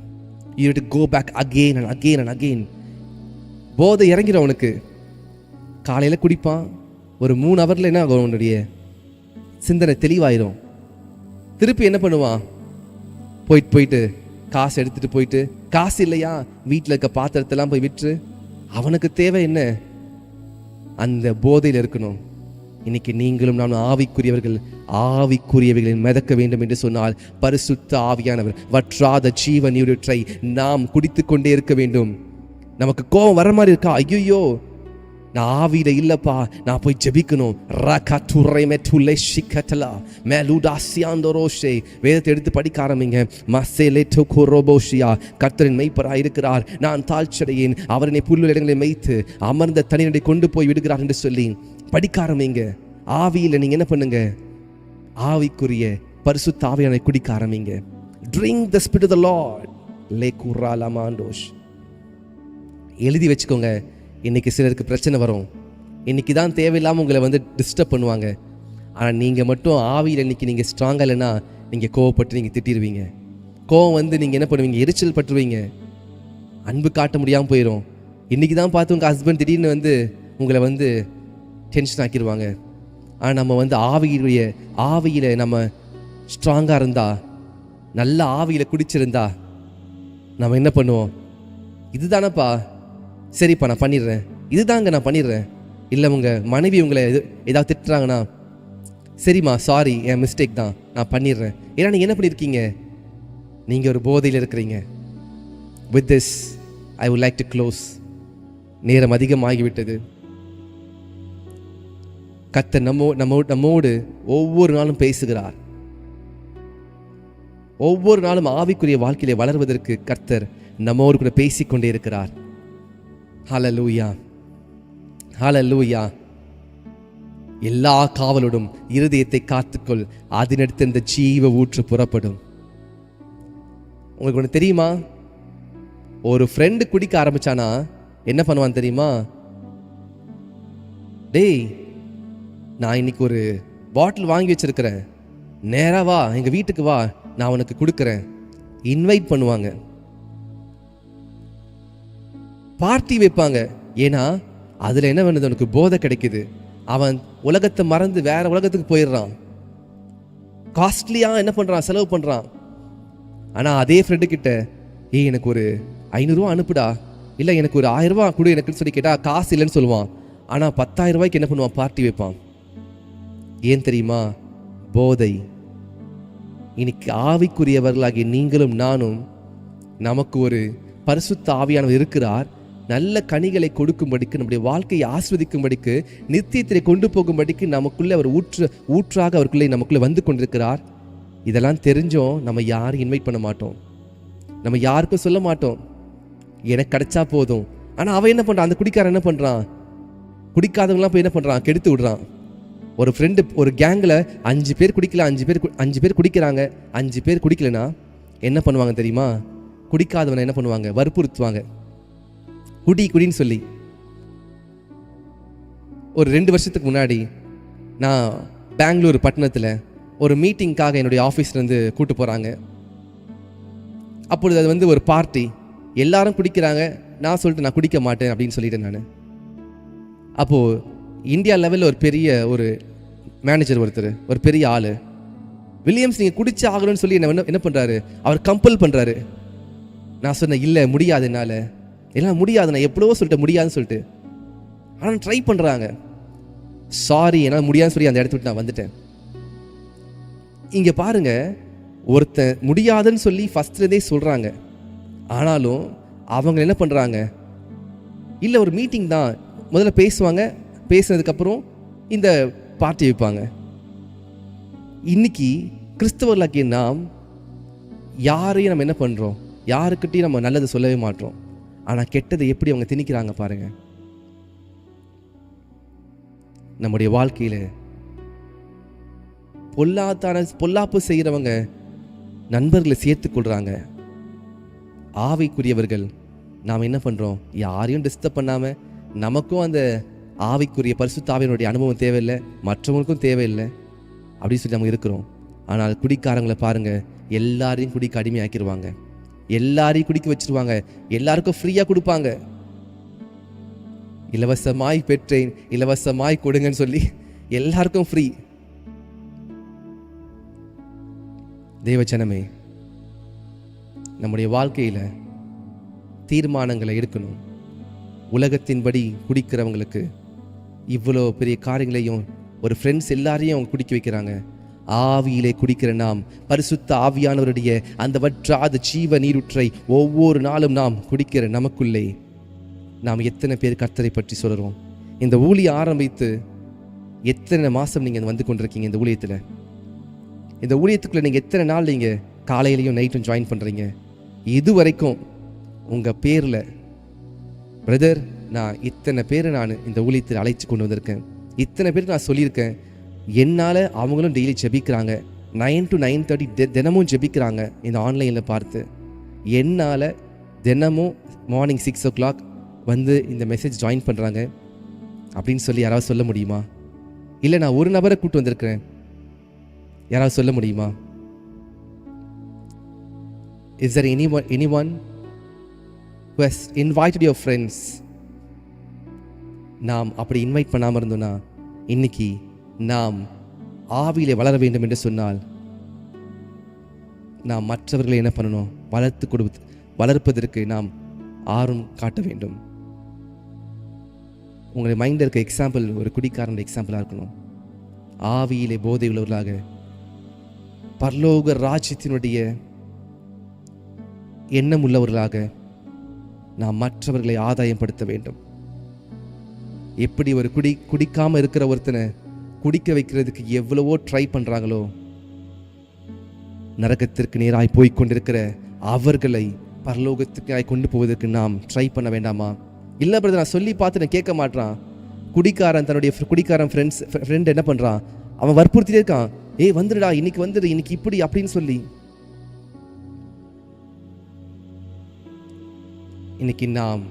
You need to go back again and again and again. போதை இறங்கிடும் அவனுக்கு. காலையில் குடிப்பான், ஒரு 3 ஹவரில் என்ன ஆகும், அவனுடைய சிந்தனை தெளிவாயிரும். திருப்பி என்ன பண்ணுவான், போயிட்டு காசு எடுத்துகிட்டு போயிட்டு, காசு இல்லையா வீட்டில் இருக்க பாத்திரத்தெல்லாம் போய் விற்று, அவனுக்கு தேவை என்ன, அந்த போதையில் இருக்கணும். இன்னைக்கு நீங்களும் நான் ஆவிக்குரியவர்களில் மிதக்க வேண்டும் என்று சொன்னால் பரிசுத்த ஆவியானவர் வற்றாத ஜீவ நீரூற்றை நாம் குடித்து கொண்டே இருக்க வேண்டும். நமக்கு கோபம் வர மாதிரி இருக்கா, ஐயோ நான் ஆவியில இல்லப்பா, நான் போய் ஜெபிக்கணும். வேதத்தை எடுத்து படிக்க ஆரம்பிங்க. கர்த்தரின் மெய்ப்பராய் இருக்கிறார், நான் தாழ்ச்சடையேன், அவர் என்னை புல்லுள்ள இடங்களை மேய்த்து அமர்ந்த தனிநடை கொண்டு போய் விடுகிறார் என்று சொல்லி படிக்க ஆரம்பிங்க. ஆவியில நீங்க என்ன பண்ணுங்க, ஆவிக்குரிய பரிசுத்த ஆவியானவரை குடிக்க ஆரம்பிங்க. Drink the spirit of the Lord. எழுதி வச்சுக்கோங்க. இன்னைக்கு சிலருக்கு பிரச்சனை வரும், இன்னைக்கு தான் தேவையில்லாமல் உங்களை டிஸ்டர்ப் பண்ணுவாங்க. ஆனால் நீங்கள் மட்டும் ஆவியில் இன்னைக்கு நீங்கள் ஸ்ட்ராங்காக இல்லைன்னா நீங்கள் கோவப்பட்டு நீங்கள் திட்டிடுவீங்க. கோவம் நீங்கள் என்ன பண்ணுவீங்க, எரிச்சல் பட்டுருவீங்க, அன்பு காட்ட முடியாமல் போயிடும். இன்னைக்கு தான் பார்த்து உங்கள் ஹஸ்பண்ட் திடீர்னு உங்களை டென்ஷன் ஆக்கிடுவாங்க. ஆனால் நம்ம ஆவியில் நம்ம ஸ்ட்ராங்காக இருந்தால், நல்ல ஆவியில் குடிச்சிருந்தா நம்ம என்ன பண்ணுவோம், இதுதானப்பா சரிப்பா நான் பண்ணிடுறேன், இதுதாங்க நான் பண்ணிடுறேன். இல்லை உங்கள் மனைவி உங்களை ஏதாவது திட்டுறாங்கன்னா, சரிம்மா சாரி, என் மிஸ்டேக் தான், நான் பண்ணிடுறேன். ஏன்னா நீங்கள் என்ன பண்ணியிருக்கீங்க, நீங்கள் ஒரு போதையில் இருக்கிறீங்க. With this I would like to close. நேரம் அதிகமாகிவிட்டது. கர்த்தர் நம்மோடு ஒவ்வொரு நாளும் பேசுகிறார். ஒவ்வொரு நாளும் ஆவிக்குரிய வாழ்க்கையிலே வளர்வதற்கு கர்த்தர் நம்மோடு கூட பேசிக்கொண்டே இருக்கிறார். ஹல்லேலூயா, ஹல்லேலூயா. எல்லா காவலோடும் இருதயத்தை காத்துக்கொள், அதனடுத்து இந்த ஜீவ ஊற்று புறப்படும். உங்களுக்கு ஒன்று தெரியுமா, ஒரு ஃப்ரெண்டு குடிக்க ஆரம்பிச்சானா என்ன பண்ணுவான் தெரியுமா, டேய் நான் இன்னைக்கு ஒரு பாட்டில் வாங்கி வச்சிருக்கிறேன், நேரா வா எங்கள் வீட்டுக்கு வா, நான் உனக்கு கொடுக்குறேன். இன்வைட் பண்ணுவாங்க, பார்ட்டி வைப்பாங்க. ஏன்னா அதில் என்ன பண்ணுது, அவனுக்கு போதை கிடைக்குது. அவன் உலகத்தை மறந்து வேற உலகத்துக்கு போயிடுறான். காஸ்ட்லியாக என்ன பண்ணுறான், செலவு பண்ணுறான். ஆனால் அதே ஃப்ரெண்டு கிட்ட, எனக்கு ஒரு 500 ரூபா அனுப்புடா, இல்லை எனக்கு ஒரு 1000 ரூபா கொடு எனக்குன்னு சொல்லி கேட்டால் காசு இல்லைன்னு சொல்லுவான். ஆனால் 10,000 ரூபாய்க்கு என்ன பண்ணுவான், பார்ட்டி வைப்பான். ஏன் தெரியுமா, போதை. இன்னைக்கு ஆவிக்குரியவர்களாகிய நீங்களும் நானும், நமக்கு ஒரு பரிசுத்த ஆவியானவர் இருக்கிறார். நல்ல கனிகளை கொடுக்கும்படிக்கு, நம்முடைய வாழ்க்கையை ஆஸ்வதிக்கும்படிக்கு, நித்தியத்திலே கொண்டு போகும்படிக்கு நமக்குள்ளே அவர் ஊற்றாக அவருக்குள்ளே நமக்குள்ளே வந்து கொண்டிருக்கிறார். இதெல்லாம் தெரிஞ்சோம் நம்ம யாரும் இன்வைட் பண்ண மாட்டோம், நம்ம யாருக்கும் சொல்ல மாட்டோம், எனக்கு கிடைச்சா போதும். ஆனால் அவன் என்ன பண்ணுறான், அந்த குடிக்காரன் என்ன பண்ணுறான், குடிக்காதவங்களாம் போய் என்ன பண்ணுறான், கெடுத்து விடுறான். ஒரு ஃப்ரெண்டு ஒரு கேங்கில் 5 பேர் குடிக்கல, 5 பேர் குடிக்கிறாங்க, 5 பேர் குடிக்கலனா என்ன பண்ணுவாங்க தெரியுமா, குடிக்காதவனை என்ன பண்ணுவாங்க, வற்புறுத்துவாங்க, குடின்னு சொல்லி. ஒரு 2 வருஷத்துக்கு முன்னாடி நான் பெங்களூர் பட்டணத்தில் ஒரு மீட்டிங்காக என்னுடைய ஆஃபீஸ்லேருந்து கூப்பிட்டு போகிறாங்க. அப்பொழுது அது ஒரு பார்ட்டி, எல்லாரும் குடிக்கிறாங்க. நான் சொல்லிட்டு நான் குடிக்க மாட்டேன் அப்படின்னு சொல்லிட்டேன் நான். அப்போது இந்தியா லெவலில் ஒரு பெரிய ஒரு மேனேஜர் ஒருத்தர், ஒரு பெரிய ஆள், வில்லியம்ஸ் நீங்கள் குடிச்சு ஆகணும்னு சொல்லி என்ன பண்ணுறாரு, அவர் கம்பல் பண்ணுறாரு. நான் சொன்னேன், இல்லை முடியாது, என்னால் எல்லாம் முடியாது, நான் எவ்வளவோ சொல்லிட்டேன் முடியாதுன்னு சொல்லிட்டு. ஆனால் ட்ரை பண்ணுறாங்க. சாரி என்னால் முடியாதுன்னு சொல்லி அந்த இடத்த விட்டு நான் வந்துட்டேன். இங்கே பாருங்க, ஒருத்தன் முடியாதுன்னு சொல்லி ஃபஸ்ட்லேருந்தே சொல்கிறாங்க. ஆனாலும் அவங்க என்ன பண்ணுறாங்க, இல்லை ஒரு மீட்டிங் தான், முதல்ல பேசுவாங்க, பேசுனதுக்கப்புறம் இந்த பார்ட்டி வைப்பாங்க. இன்னைக்கு கிறிஸ்தவர்களாகிய நாம் யாரையும் நம்ம என்ன பண்ணுறோம், யாருக்கிட்டையும் நம்ம நல்லதை சொல்லவே மாட்டோம். ஆனால் கெட்டதை எப்படி அவங்க திணிக்கிறாங்க பாருங்க. நம்முடைய வாழ்க்கையில் பொல்லாப்பு செய்கிறவங்க நண்பர்களை சேர்த்து கொள்கிறாங்க. ஆவிக்குரியவர்கள் நாம் என்ன பண்ணுறோம், யாரையும் டிஸ்டர்ப் பண்ணாமல், நமக்கும் அந்த ஆவிக்குரிய பரிசுத்த ஆவியினுடைய அனுபவம் தேவையில்லை, மற்றவங்களுக்கும் தேவையில்லை அப்படின்னு சொல்லி நம்ம இருக்கிறோம். ஆனால் குடிக்காரங்களை பாருங்கள், எல்லாரையும் குடிக்க அடிமையாக்கிடுவாங்க, எல்லாரையும் குடிக்க வச்சிருவாங்க, எல்லாருக்கும் ஃப்ரீயாக கொடுப்பாங்க. இலவசமாய் பெற்றேன், இலவசமாய் கொடுங்கன்னு சொல்லி எல்லாருக்கும் ஃப்ரீ. தேவஜனமே, நம்முடைய வாழ்க்கையில் தீர்மானங்களை எடுக்கணும். உலகத்தின்படி குடிக்கிறவங்களுக்கு இவ்வளோ பெரிய காரியங்களையும் ஒரு ஃப்ரெண்ட்ஸ் எல்லாரையும் அவங்க குடிக்க வைக்கிறாங்க. ஆவியிலே குடிக்கிற நாம் பரிசுத்த ஆவியானவருடைய அந்த வற்றாத ஜீவ நீருற்றை ஒவ்வொரு நாளும் நாம் குடிக்கிற நமக்குள்ளே நாம் எத்தனை பேர் கர்த்தரை பற்றி சொல்கிறோம்? இந்த ஊழியம் ஆரம்பித்து எத்தனை மாதம் நீங்கள் வந்து கொண்டிருக்கீங்க? இந்த ஊழியத்துக்குள்ளே நீங்கள் எத்தனை நாள் நீங்கள் காலையிலையும் நைட்டும் ஜாயின் பண்ணுறீங்க? இது வரைக்கும் உங்கள் பேரில் பிரதர், நான் இத்தனை பேரை நான் இந்த ஊழியத்தில் அழைச்சி கொண்டு வந்திருக்கேன், இத்தனை பேருக்கு நான் சொல்லியிருக்கேன், என்னால் அவங்களும் டெய்லி ஜெபிக்கிறாங்க, 9 to 9:30 தினமும் ஜெபிக்கிறாங்க இந்த ஆன்லைனில் பார்த்து, என்னால் தினமும் மார்னிங் 6 o'clock வந்து இந்த மெசேஜ் ஜாயின் பண்ணுறாங்க அப்படின்னு சொல்லி யாராவது சொல்ல முடியுமா? இல்லை நான் ஒரு நபரை கூப்பிட்டு வந்திருக்கிறேன், யாராவது சொல்ல முடியுமா? Is there anyone who has invited your friends? நாம் அப்படி இன்வைட் பண்ணாமல் இருந்தோம்னா, இன்னைக்கு நாம் ஆவியிலே வளர வேண்டும் என்று சொன்னால் நாம் மற்றவர்களை என்ன பண்ணணும், வளர்ப்பதற்கு நாம் ஆர்வம் காட்ட வேண்டும். உங்களுடைய மைண்டில் இருக்க எக்ஸாம்பிள் ஒரு குடிக்காரன் எக்ஸாம்பிளாக இருக்கணும். ஆவியிலே போதை உள்ளவர்களாக பரலோக ராஜ்யத்தினுடைய எண்ணம் உள்ளவர்களாக நாம் மற்றவர்களை ஆதாயப்படுத்த வேண்டும். எப்படி ஒரு குடிக்காமல் இருக்கிற ஒருத்தனை குடிக்க வைக்கிறதுக்கு எவ்வளவோ ட்ரை பண்ணுறாங்களோ, நரகத்திற்கு நேராய் போய்கொண்டிருக்கிற அவர்களை பரலோகத்துக்கு கொண்டு போவதற்கு நாம் ட்ரை பண்ண வேண்டாமா? இல்லை பிரதர், நான் சொல்லி பார்த்து நான் கேட்க மாட்டான். குடிக்காரன் ஃப்ரெண்ட் என்ன பண்ணுறான், அவன் வற்புறுத்திட்டே இருக்கான், ஏய் வந்துடுடா, இன்னைக்கு வந்துடு, இன்னைக்கு இப்படி அப்படின்னு சொல்லி. இன்னைக்கு நாம்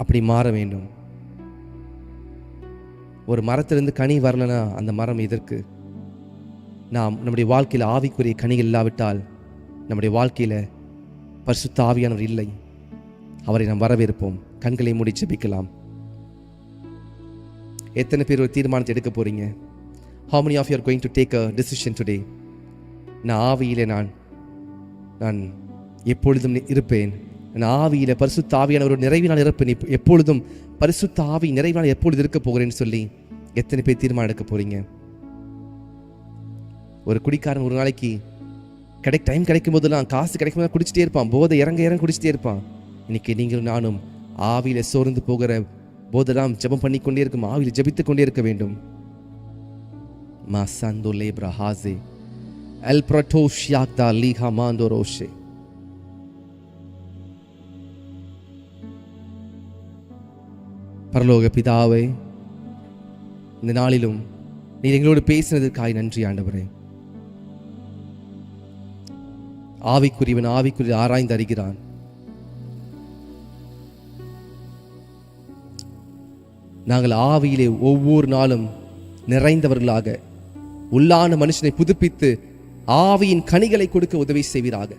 அப்படி மாற வேண்டும். ஒரு மரத்திலிருந்து கனி வரலன்னா அந்த மரம் எதற்கு? நாம் நம்முடைய வாழ்க்கையில் ஆவிக்குரிய கனிகள் இல்லாவிட்டால் நம்முடைய வாழ்க்கையில் பரிசுத்த ஆவியானவர் இல்லை. அவரை நாம் வரவேற்போம். கண்களை மூடி ஜெபிக்கலாம். எத்தனை பேர் ஒரு தீர்மானத்தை எடுக்க போறீங்க? How many of you are going to take a decision today? நான் ஆவியிலே நான் எப்பொழுதும் இருப்பேன், நான் ஆவியில பரிசுத்த ஆவியானவர் நிறைவினால் இருப்பேன், எப்பொழுதும் பரிசுத்த ஆவி நிறைவினால் எப்பொழுது இருக்க போகிறேன்னு சொல்லி எத்தனை பேர் தீர்மானம் எடுக்க போறீங்க? ஒரு குடிக்காரன் ஒரு நாளைக்கு டைம் கிடைக்கும் போதெல்லாம், காசு கிடைக்கும் போது குடிச்சிட்டே இருப்பான், போதை இறங்க குடிச்சிட்டே இருப்பான். இன்னைக்கு நீங்களும் நானும் ஆவியில சோர்ந்து போகிற போதெல்லாம் ஜெபம் பண்ணி கொண்டே இருக்கும், ஆவியில ஜெபித்துக் கொண்டே இருக்க வேண்டும். மாசந்தோ லேப்ரா ஹாசே எல் பிரட்டோஷ் யாக்தா லீஹா மாந்தோ ரோஷே. பரலோக பிதாவே, இந்த நாளிலும் நீர் எங்களோடு பேசினதற்காய் நன்றி ஆண்டவரே. ஆவிக்குரியவன் ஆவிக்குரிய ஆராய்ந்து அறிகிறான். நாங்கள் ஆவியிலே ஒவ்வொரு நாளும் நிறைந்தவர்களாக உள்ளான மனுஷனை புதுப்பித்து ஆவியின் கனிகளை கொடுக்க உதவி செய்வீராக.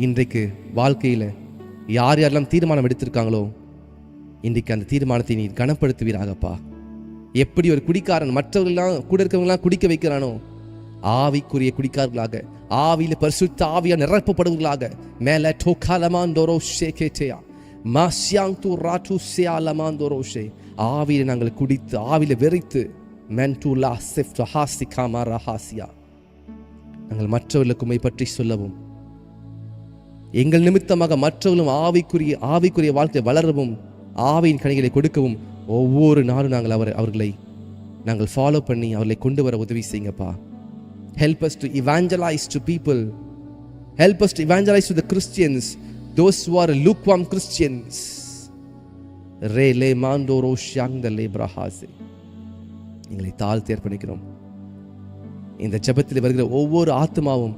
இன்றைக்கு வாழ்க்கையில் யார் யாரெல்லாம் தீர்மானம் எடுத்திருக்காங்களோ, இன்றைக்கு அந்த தீர்மானத்தை நீ கனப்படுத்துவீராகப்பா. எப்படி ஒரு குடிக்காரன் மற்றவர்கள்லாம் கூட இருக்கிறவங்களாம் குடிக்க வைக்கிறானோ, ஆவிக்குரிய குடிக்காரர்களாக, ஆவியில பரிசுத்த ஆவியா நிரப்பப்படுவர்களாக மேல டோகாலமாந்தோரோ ஷேகேட்டேயா மாசியாங் து ராட்டு சியாலமாந்தோரோஷே, ஆவியில நாங்கள் குடித்து ஆவியில வெறித்து மென்டுலா சிஃப்ட் ஹாசிகாமா ரஹாசியா. நாங்கள் மற்றவர்களுக்கு உம்மை பற்றி சொல்லவும், எங்கள் நிமித்தமாக மற்றவர்களும் ஆவிக்குரிய வாழ்க்கை வளரவும், ஆவியின் கனிகளை கொடுக்கவும் ஒவ்வொரு நாளும் நாங்கள் அவர்களை நாங்கள் ஃபாலோ பண்ணி அவர்களை கொண்டு வர உதவி செய்யுங்கப்பா. Help us to evangelize to people. Help us to evangelize to the Christians, those who are lukewarm Christians. Re le mando ro shang le brahase. எங்களை தாழ்த்தி அர்ப்பணிக்கிறோம். இந்த ஜெபத்தில் வருகிற ஒவ்வொரு ஆத்மாவும்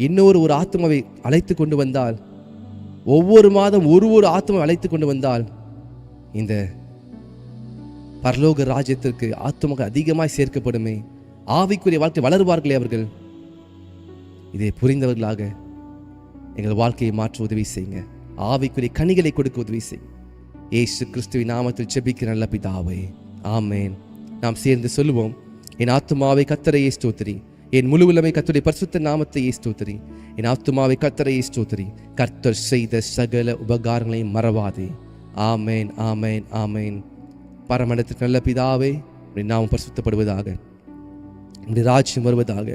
இன்னொரு ஆத்மாவை அழைத்து கொண்டு வந்தால், ஒவ்வொரு மாதம் ஒரு ஆத்மாவை அழைத்து கொண்டு வந்தால், இந்த பரலோக ராஜ்யத்திற்கு ஆத்மாக்கள் அதிகமாய் சேர்க்கப்படுமே, ஆவிக்குரிய வாழ்க்கை வளருவார்களே அவர்கள். இதை புரிந்தவர்களாக எங்கள் வாழ்க்கையை மாற்ற உதவி செய்யுங்க. ஆவிக்குரிய கனிகளை கொடுக்க உதவி செய்யுங்க. இயேசு கிறிஸ்துவின் நாமத்தில் ஜெபிக்கிற நல்ல பிதாவே, ஆமென். நாம் சேர்ந்து சொல்லுவோம். என் ஆத்துமாவை கர்த்தரையே ஸ்தோத்திரி, என் முழு உள்ளமை கர்த்தருடைய பரிசுத்த நாமத்தையே ஸ்தோத்திரி. என் ஆத்துமாவை கர்த்தரையே ஸ்தோத்திரி, கர்த்தர் செய்த சகல உபகாரங்களையும் மறவாதே. ஆமென், ஆமென், ஆமென். பரமண்டலத்திற்கு நல்ல பிதாவே, உம்முடைய நாமம் பரிசுத்தப்படுவதாக, உம்முடைய ராஜ்யம் வருவதாக,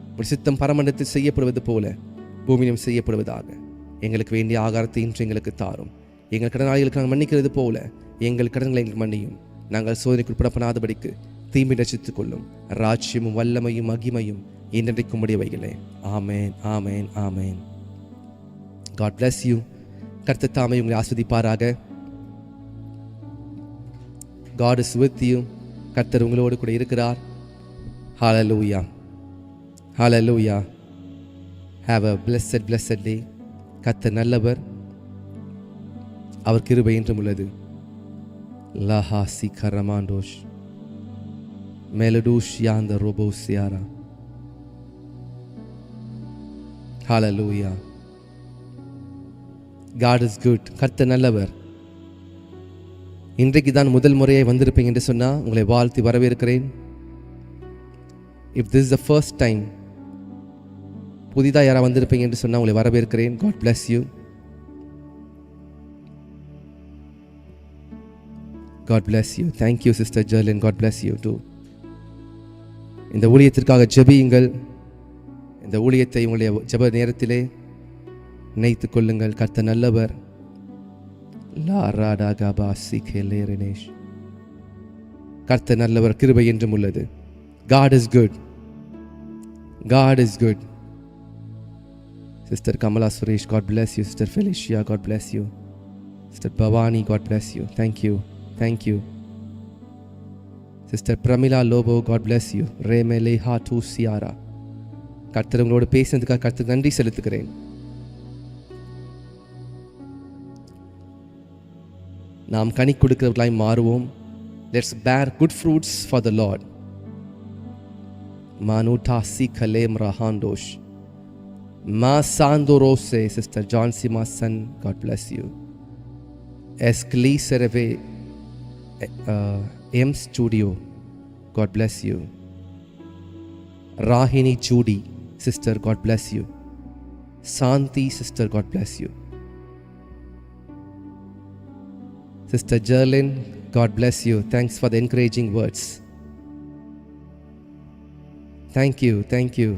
உம்முடைய சித்தம் பரமண்டலத்தில் செய்யப்படுவது போல பூமியிலும் செய்யப்படுவதாக. எங்களுக்கு வேண்டிய ஆகாரத்தை இன்று எங்களுக்கு தாரும். எங்கள் கடனாளிகளுக்கு நாங்கள் மன்னிக்கிறது போல எங்கள் கடன்களை எங்களுக்கு மன்னியும். நாங்கள் சோதனைக்கு உட்படப்படாதபடிக்கு தீமை ரசித்துக் கொள்ளும். ராஜ்யமும் வல்லமையும் மகிமையும் என்றைக்கும் உடையவைகளே. ஆமென், ஆமென், ஆமென். God bless you. கர்த்தர் தாமே உங்களை ஆஸ்வதிப்பாராக. God is with you. கர்த்தர் உங்களோடு கூட இருக்கிறார். Hallelujah. Hallelujah. Have a blessed day. கர்த்தர் நல்லவர், அவர் கிருபை என்றும் உள்ளது. லாஹாசி கரமாண்டோஷ் மெலடூஷ் யாந்த ரோபோசியாரா. Hallelujah. God is good. கர்த்தர் நல்லவர். இன்றைக்கு தான் முதல் முறையாக வந்திருப்பீங்க என்று சொன்னால் உங்களை வாழ்த்தி வரவேற்கிறேன். If this is the first time, புதிதாக யாராவது வந்திருப்பீங்க என்று சொன்னால் உங்களை வரவேற்கிறேன். God bless you. God bless you. Thank you, Sister Jerlyn. God bless you too. இந்த ஊழியத்திற்காக ஜெபியுங்கள். இந்த ஊழியத்தை உங்களுடைய ஜெப நேரத்திலே நினைத்துக் கொள்ளுங்கள். கர்த்தர் நல்லவர். கர்த்தர் நல்லவர், கிருபை என்றும் உள்ளது. God is good. God is good. Sister Kamala Suresh, God bless you. Sister Felicia, God bless you. Sister Bhavani, God bless you. Thank you. Thank you. Sister Pramila Lobo, God bless you. Remele Hatu Siara. கர்த்தர் உங்களோடு பேசினதுக்காக கர்த்தர் நன்றி செலுத்துகிறேன். நாம் கனி கொடுக்கிறவர்களாய் மாறுவோம். Let's bear good fruits for the Lord. Manuta Sikalem Rahandosh. Ma Sandorose, Sister John Simasan, God bless you. Eskli Sereve M Studio, God bless you. Rahini Judy, Sister, God bless you. Santi, Sister, God bless you. Sister Jerlyn, God bless you. Thanks for the encouraging words. Thank you, thank you.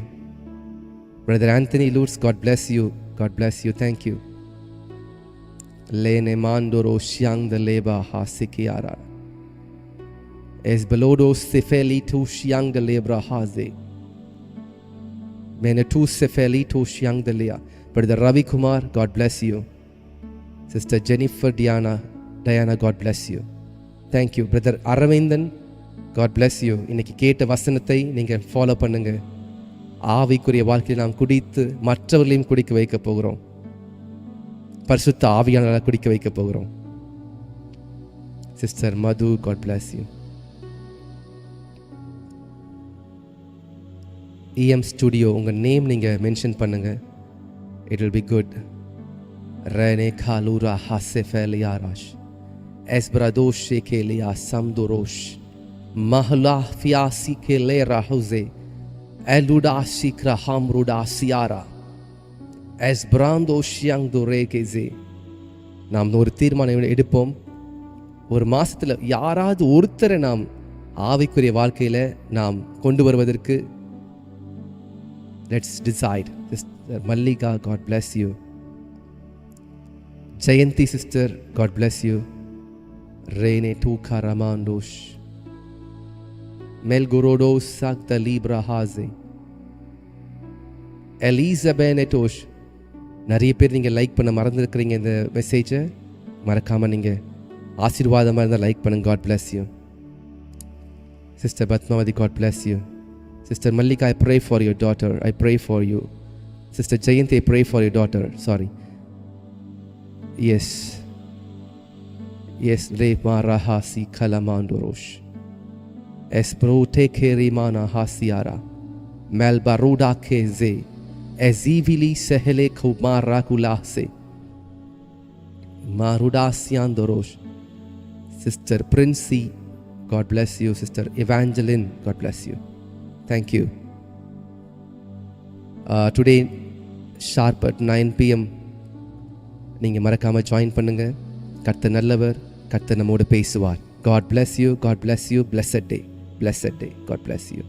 Brother Anthony Lutz, God bless you. God bless you, thank you. Lene Mandoro Shiang the Leba Hasikiara. Es belodo sefeli tu shiang de lebra haze. Mene tu sefeli tu shiang de lea. Brother Ravi Kumar, God bless you. Sister Jennifer Diana, God bless you. Thank you. Brother Aravindan, God bless you. இன்னைக்கு கேட்ட வசனத்தை நீங்க ஃபாலோ பண்ணுங்க. ஆவிக்குரிய வாழ்க்கையை நாம் குடித்து மற்றவர்களையும் குடிக்க வைக்க போகிறோம். பரிசுத்த ஆவியானவரால் குடிக்க வைக்க போகிறோம். Sister Madhu, God bless you. EM Studio, உங்கள் நேம் நீங்கள் மென்ஷன் பண்ணுங்க. It will be good. Rene Kalura Hasefeliarash Esbradosh Shekelia Samdorosh Mahla Fiasi Kelera Jose Eluda Sikra Hamruda Siara Esbrando Shiang Dorekeze. நாம் ஒரு தீர்மானம் எடுப்போம். ஒரு மாசத்துல யாராவது ஒருத்தரை நாம் ஆவிக்குரிய வாழ்க்கையில் நாம் கொண்டு வருவதற்கு let's decide. Sister Mallika, god bless you. Jayanthi sister, god bless you. ரேனே டூகா ரமாண்டோஷ் மெல்குரோடோ சாக்த லீப்ரா ஹாசே எலிசபெனட்டோஷ். நிறைய பேர் நீங்கள் லைக் பண்ண மறந்துருக்கிறீங்க இந்த மெசேஜை. மறக்காமல் நீங்கள் ஆசீர்வாதமாக இருந்தால் லைக் பண்ணுங்க. God bless you. Sister Padmavati, God bless you. Sister Mallika, I pray for your daughter. I pray for you. Sister Jayanthi, I pray for your daughter. Sorry. Yes. Yes, le marahasi kalamandorosh. Espro teke rimana hasiara. Melbaruda keze. Ezivili sehele kumara kulase. Maruda siandorosh. Sister Princey, God bless you. Sister Evangeline, God bless you. Thank you. Today sharp at 9 p.m. நீங்கள் மறக்காமல் ஜாயின் பண்ணுங்க. கர்த்தர் நல்லவர், கர்த்தர் நம்மோடு பேசுவார். God bless you. God bless you. Blessed day. Blessed day. God bless you.